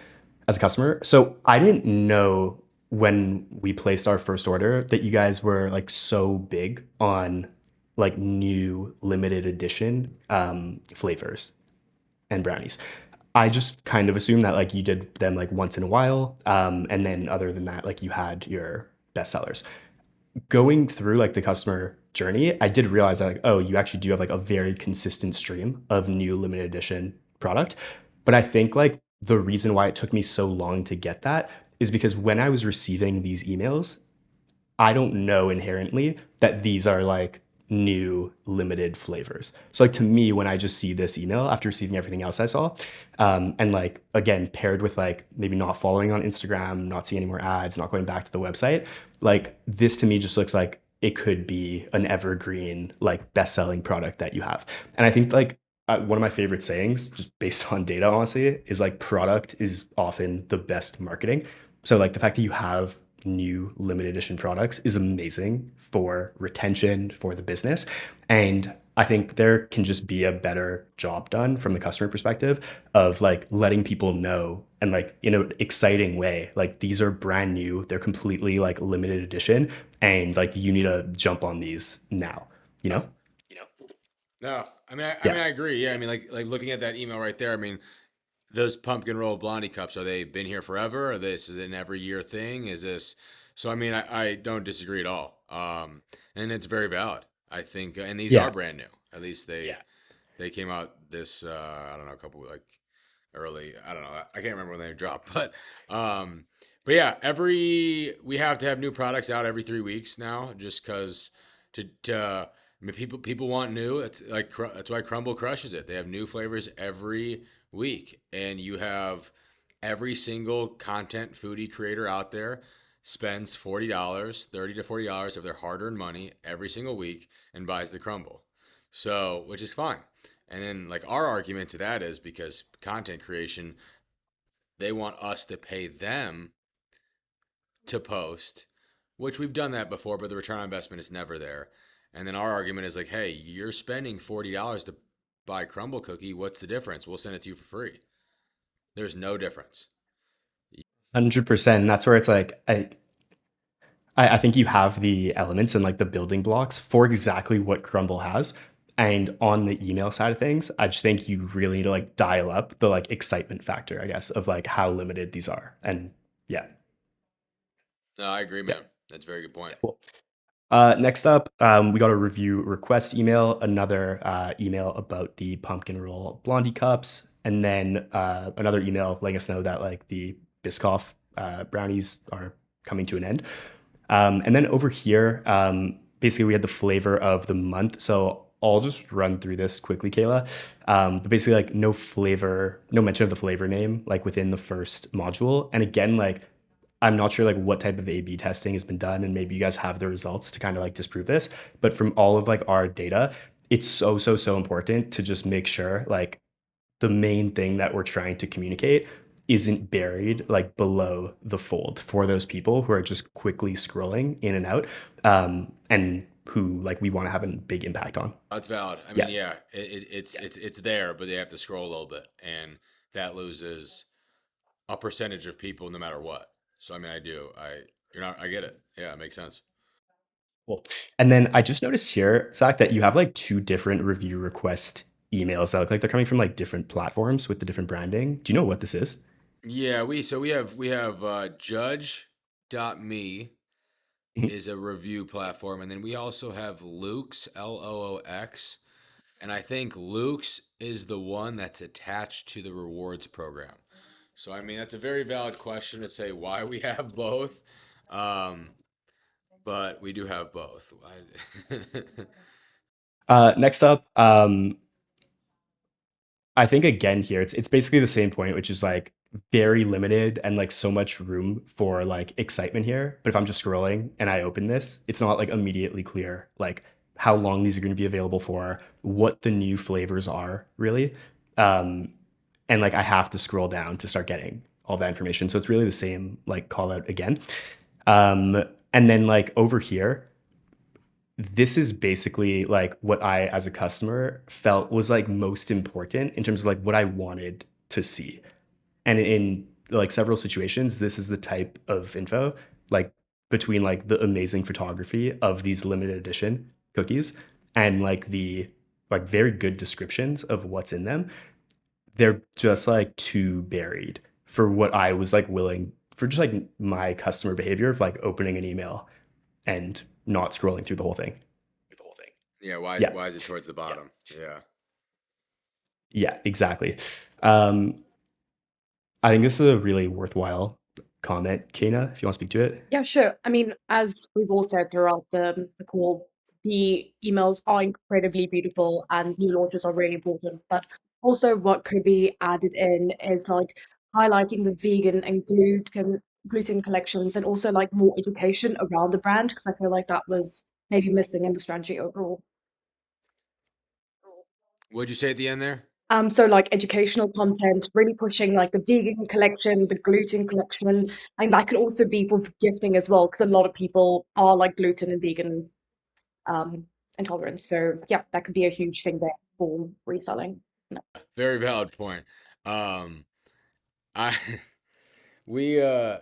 A: as a customer. So I didn't know when we placed our first order that you guys were like so big on like new limited edition flavors and brownies. I just kind of assumed that like you did them like once in a while, and then other than that, like you had your bestsellers going through like the customer journey, I did realize that like, oh, you actually do have like a very consistent stream of new limited edition product. But I think like the reason why it took me so long to get that is because when I was receiving these emails, I don't know inherently that these are like new limited flavors. So like to me, when I just see this email after receiving everything else I saw, and like again paired with like maybe not following on Instagram, not seeing any more ads, not going back to the website, like this to me just looks like it could be an evergreen like best-selling product that you have. And I think like one of my favorite sayings, just based on data, honestly, is like product is often the best marketing. So like the fact that you have new limited edition products is amazing for retention for the business. And I think there can just be a better job done from the customer perspective of like letting people know and like in an exciting way, like these are brand new, they're completely like limited edition, and like you need to jump on these now, you know?
B: No, I
A: Yeah.
B: mean, I agree. Yeah, I mean, like looking at that email right there. I mean, those pumpkin roll blondie cups, are they been here forever? Or this is an every year thing? Is this so? I mean, I don't disagree at all. And it's very valid. I think, and these are
A: Yeah.
B: brand new. At least they came out this I don't know, a couple like early. I don't know. I can't remember when they dropped, but yeah, every we have to have new products out every 3 weeks now, just because to I mean, people want new. It's like that's why Crumble crushes it. They have new flavors every week, and you have every single content foodie creator out there spends $40, $30 to $40 of their hard-earned money every single week and buys the Crumble. So, which is fine. And then like our argument to that is because content creation, they want us to pay them to post, which we've done that before, but the return on investment is never there. And then our argument is like, hey, you're spending $40 to buy Crumble cookie. What's the difference? We'll send it to you for free. There's no difference.
A: 100%. And that's where it's like I think you have the elements and like the building blocks for exactly what Crumble has. And on the email side of things, I just think you really need to like dial up the like excitement factor, I guess, of like how limited these are. And yeah,
B: No, I agree,
A: yeah,
B: man. That's a very good point.
A: cool. Next up, we got a review request email, another email about the pumpkin roll blondie cups, and then another email letting us know that like the Biscoff brownies are coming to an end. And then over here, basically we had the flavor of the month. So I'll just run through this quickly, Kayla. But basically like no flavor, no mention of the flavor name, like within the first module. And again, like I'm not sure like what type of A/B testing has been done, and maybe you guys have the results to kind of like disprove this. But from all of like our data, it's so important to just make sure like the main thing that we're trying to communicate isn't buried like below the fold for those people who are just quickly scrolling in and out, and who like we want to have a big impact on.
B: That's valid. I mean,
A: Yeah.
B: yeah, it's there, but they have to scroll a little bit, and that loses a percentage of people no matter what. So I mean, I get it. Yeah, it makes sense.
A: Cool. And then I just noticed here, Zach, that you have like two different review request emails that look like they're coming from like different platforms with the different branding. Do you know what this is?
B: Yeah, we have judge.me
A: Mhm.
B: is a review platform, and then we also have Luke's LOOX, and I think Luke's is the one that's attached to the rewards program. So I mean, that's a very valid question to say why we have both, um, but we do have both.
A: Next up, I think again here it's basically the same point, which is like very limited and like so much room for like excitement here. But if I'm just scrolling and I open this, it's not like immediately clear like how long these are going to be available for, what the new flavors are really. Um, and like I have to scroll down to start getting all that information. So it's really the same like call out again. And then like over here, this is basically like what I, as a customer, felt was like most important in terms of like what I wanted to see. And in like several situations, this is the type of info, like between like the amazing photography of these limited edition cookies and like the like very good descriptions of what's in them. They're just like too buried for what I was like willing for, just like my customer behavior of like opening an email and not scrolling through the whole thing.
B: Yeah,
A: Yeah.
B: why is it towards the bottom? Yeah.
A: Yeah, exactly. I think this is a really worthwhile comment, Kana, if you want to speak to it.
E: Yeah, sure. I mean, as we've all said throughout the call, the emails are incredibly beautiful and new launches are really important. But also what could be added in is like highlighting the vegan and gluten collections and also like more education around the brand, because I feel like that was maybe missing in the strategy overall.
B: What'd you say at the end there?
E: So like educational content, really pushing like the vegan collection, the gluten collection, and that can also be for gifting as well, because a lot of people are like gluten and vegan intolerant. So yeah, that could be a huge thing there for reselling. No.
B: Very valid point. I we I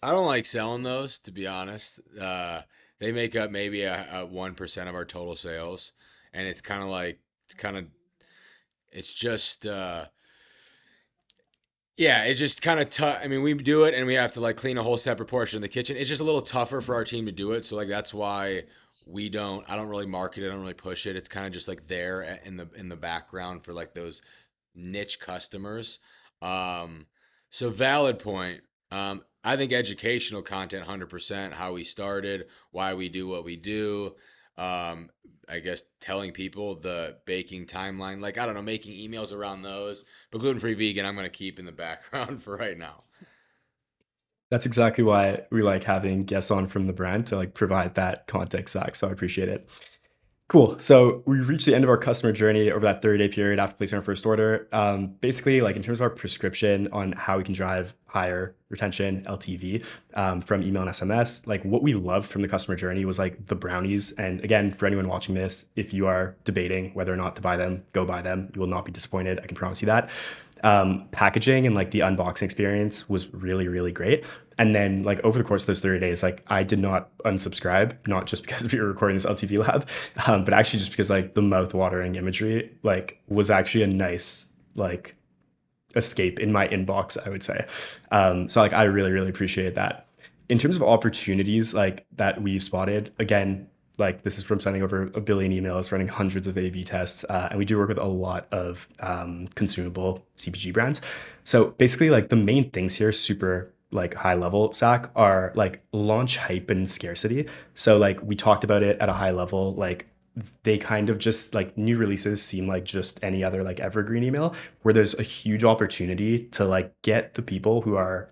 B: don't like selling those, to be honest. They make up maybe a 1% of our total sales, and it's kind of like it's just yeah, it's just kind of tough. I mean, we do it and we have to like clean a whole separate portion of the kitchen. It's just a little tougher for our team to do it. So like that's why I don't really market it, I don't really push it. It's kind of just like there in the background for like those niche customers. Um, so valid point. I think educational content 100%, how we started, why we do what we do. Um, I guess telling people the baking timeline, like I don't know, making emails around those. But gluten-free vegan, I'm gonna keep in the background for right now.
A: That's exactly why we like having guests on from the brand to like provide that context, Zach. So I appreciate it. Cool. So we reached the end of our customer journey over that 30-day period after placing our first order. Basically, like in terms of our prescription on how we can drive higher retention, LTV, from email and SMS, like what we loved from the customer journey was like the brownies. And again, for anyone watching this, if you are debating whether or not to buy them, go buy them. You will not be disappointed. I can promise you that. Packaging and like the unboxing experience was really, really great. And then like over the course of those 30 days, like I did not unsubscribe, not just because we were recording this LTV lab, but actually just because like the mouth-watering imagery like was actually a nice like escape in my inbox, I would say. So like I really, really appreciate that. In terms of opportunities like that we've spotted, again, like this is from sending over a billion emails, running hundreds of A/B tests, and we do work with a lot of consumable CPG brands. So basically, like the main things here, super like high level, Zach, are like launch hype and scarcity. So like we talked about it at a high level, like they kind of just like new releases seem like just any other like evergreen email where there's a huge opportunity to like get the people who are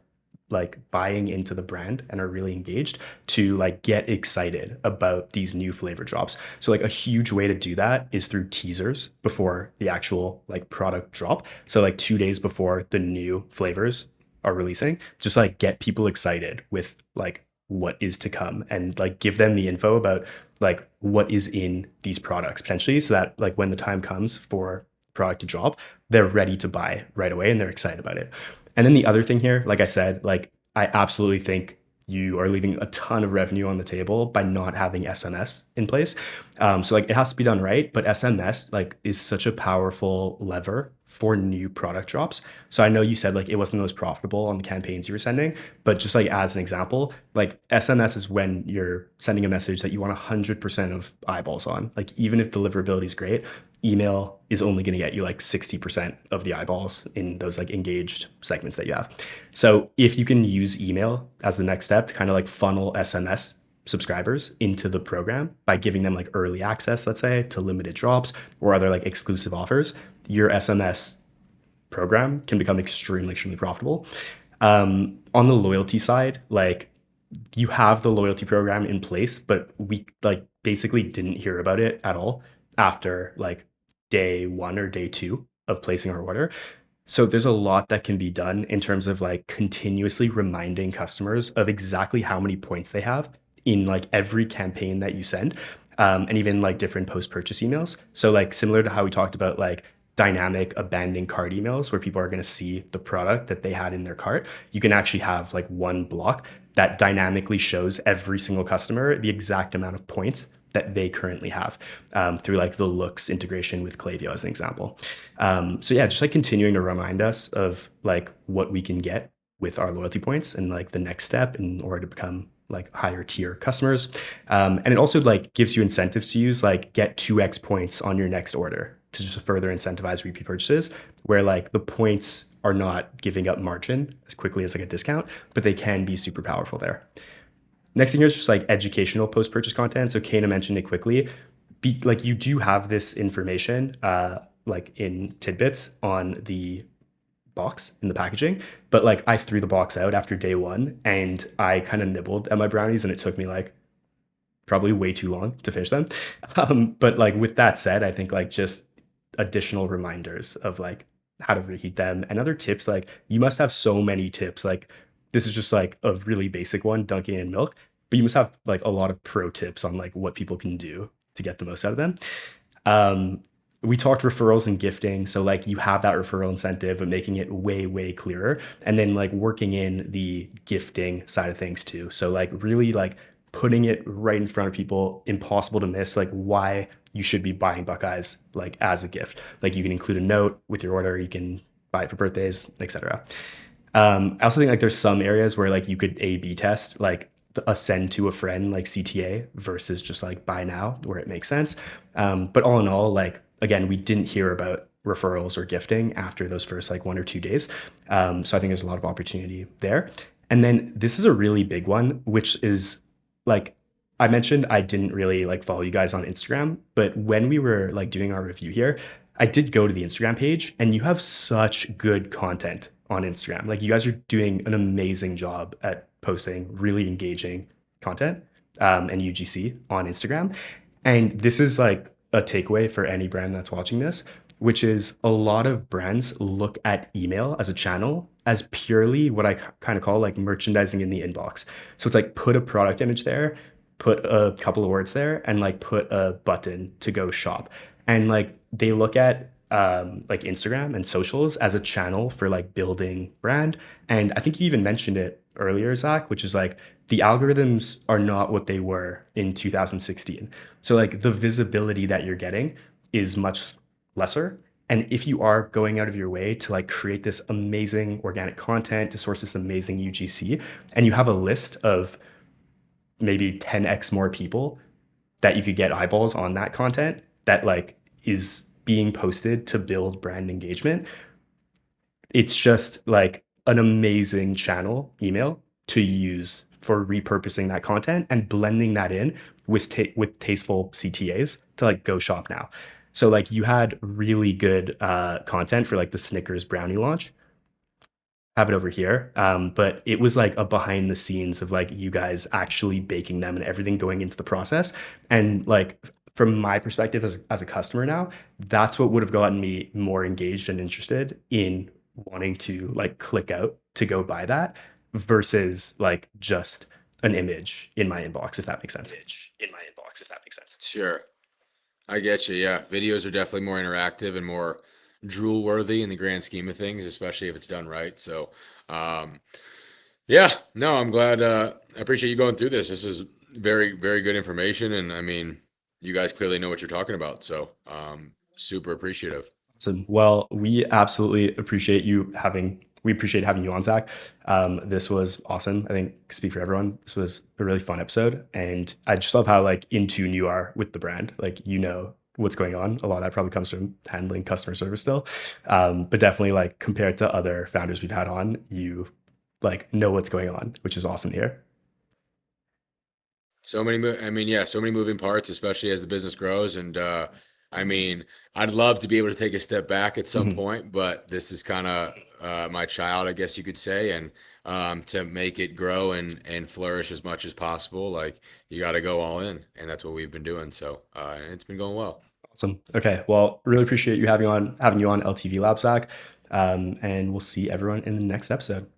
A: like buying into the brand and are really engaged to like get excited about these new flavor drops. So like a huge way to do that is through teasers before the actual like product drop. So like 2 days before the new flavors are releasing, just like get people excited with like what is to come and like give them the info about like what is in these products potentially, so that like when the time comes for product to drop, they're ready to buy right away and they're excited about it. And then the other thing here, like I said, like I absolutely think you are leaving a ton of revenue on the table by not having SMS in place. So like it has to be done right, but SMS like is such a powerful lever for new product drops. So I know you said like it wasn't the most profitable on the campaigns you were sending, but just like as an example, like SMS is when you're sending a message that you want 100% of eyeballs on. Like even if deliverability is great, email is only going to get you like 60% of the eyeballs in those like engaged segments that you have. So if you can use email as the next step to kind of like funnel SMS subscribers into the program by giving them like early access, let's say, to limited drops or other like exclusive offers, your SMS program can become extremely, extremely profitable. On the loyalty side, like you have the loyalty program in place, but we like basically didn't hear about it at all after like day 1 or day 2 of placing our order. So there's a lot that can be done in terms of like continuously reminding customers of exactly how many points they have in like every campaign that you send, and even like different post-purchase emails. So like similar to how we talked about like dynamic abandoned cart emails where people are going to see the product that they had in their cart, you can actually have like one block that dynamically shows every single customer the exact amount of points that they currently have, through like the looks integration with Klaviyo as an example. So yeah, just like continuing to remind us of like what we can get with our loyalty points and like the next step in order to become like higher tier customers. And it also like gives you incentives to use like get 2x points on your next order to just further incentivize repeat purchases, where like the points are not giving up margin as quickly as like a discount, but they can be super powerful there. Next thing here is just like educational post-purchase content. So Kana mentioned it quickly. Like you do have this information like in tidbits on the box in the packaging, but like I threw the box out after day one and I kind of nibbled at my brownies and it took me like probably way too long to finish them. But like with that said, I think like just additional reminders of like how to reheat them and other tips. Like you must have so many tips. Like this is just like a really basic one, dunking in milk, but you must have like a lot of pro tips on like what people can do to get the most out of them. We talked referrals and gifting. So like you have that referral incentive, but making it way, way clearer. And then like working in the gifting side of things too. So like really like putting it right in front of people, impossible to miss, like why you should be buying Buckeyes like as a gift. Like you can include a note with your order, you can buy it for birthdays, etc. I also think like there's some areas where like you could A/B test like a send to a friend like CTA versus just like buy now where it makes sense. But all in all, like again, we didn't hear about referrals or gifting after those first like 1 or 2 days. So I think there's a lot of opportunity there. And then this is a really big one, which is like I mentioned, I didn't really like follow you guys on Instagram, but when we were like doing our review here, I did go to the Instagram page and you have such good content on Instagram. Like you guys are doing an amazing job at posting really engaging content, and UGC on Instagram. And this is like a takeaway for any brand that's watching this, which is a lot of brands look at email as a channel as purely what I kind of call like merchandising in the inbox. So it's like put a product image there, put a couple of words there, and like put a button to go shop. And like they look at like Instagram and socials as a channel for like building brand. And I think you even mentioned it earlier, Zach, which is like the algorithms are not what they were in 2016. So like the visibility that you're getting is much lesser. And if you are going out of your way to like create this amazing organic content, to source this amazing UGC, and you have a list of maybe 10x more people that you could get eyeballs on that content that like is being posted to build brand engagement, it's just like an amazing channel email to use for repurposing that content and blending that in with tasteful CTAs to like go shop now. So like you had really good content for like the Snickers brownie launch. Have it over here. But it was like a behind the scenes of like you guys actually baking them and everything going into the process. And like from my perspective as a customer now, that's what would have gotten me more engaged and interested in wanting to like click out to go buy that versus like just an image in my inbox, if that makes sense.
B: Sure. I get you. Yeah. Videos are definitely more interactive and more drool worthy in the grand scheme of things, especially if it's done right. So, yeah, no, I'm glad. I appreciate you going through this. This is very, very good information. And I mean, you guys clearly know what you're talking about. So, super appreciative.
A: So, well, we absolutely appreciate we appreciate having you on, Zach. This was awesome. I think speak for everyone. This was a really fun episode. And I just love how like in tune you are with the brand. Like, you know what's going on. A lot of that probably comes from handling customer service still. But definitely like compared to other founders we've had on, you like know what's going on, which is awesome to hear.
B: So many, so many moving parts, especially as the business grows. And I mean, I'd love to be able to take a step back at some point, but this is kind of my child, I guess you could say. And to make it grow and flourish as much as possible, like you got to go all in, and that's what we've been doing. So it's been going well.
A: Awesome. Okay. Well, really appreciate you having you on LTV Lab, Zach. And we'll see everyone in the next episode.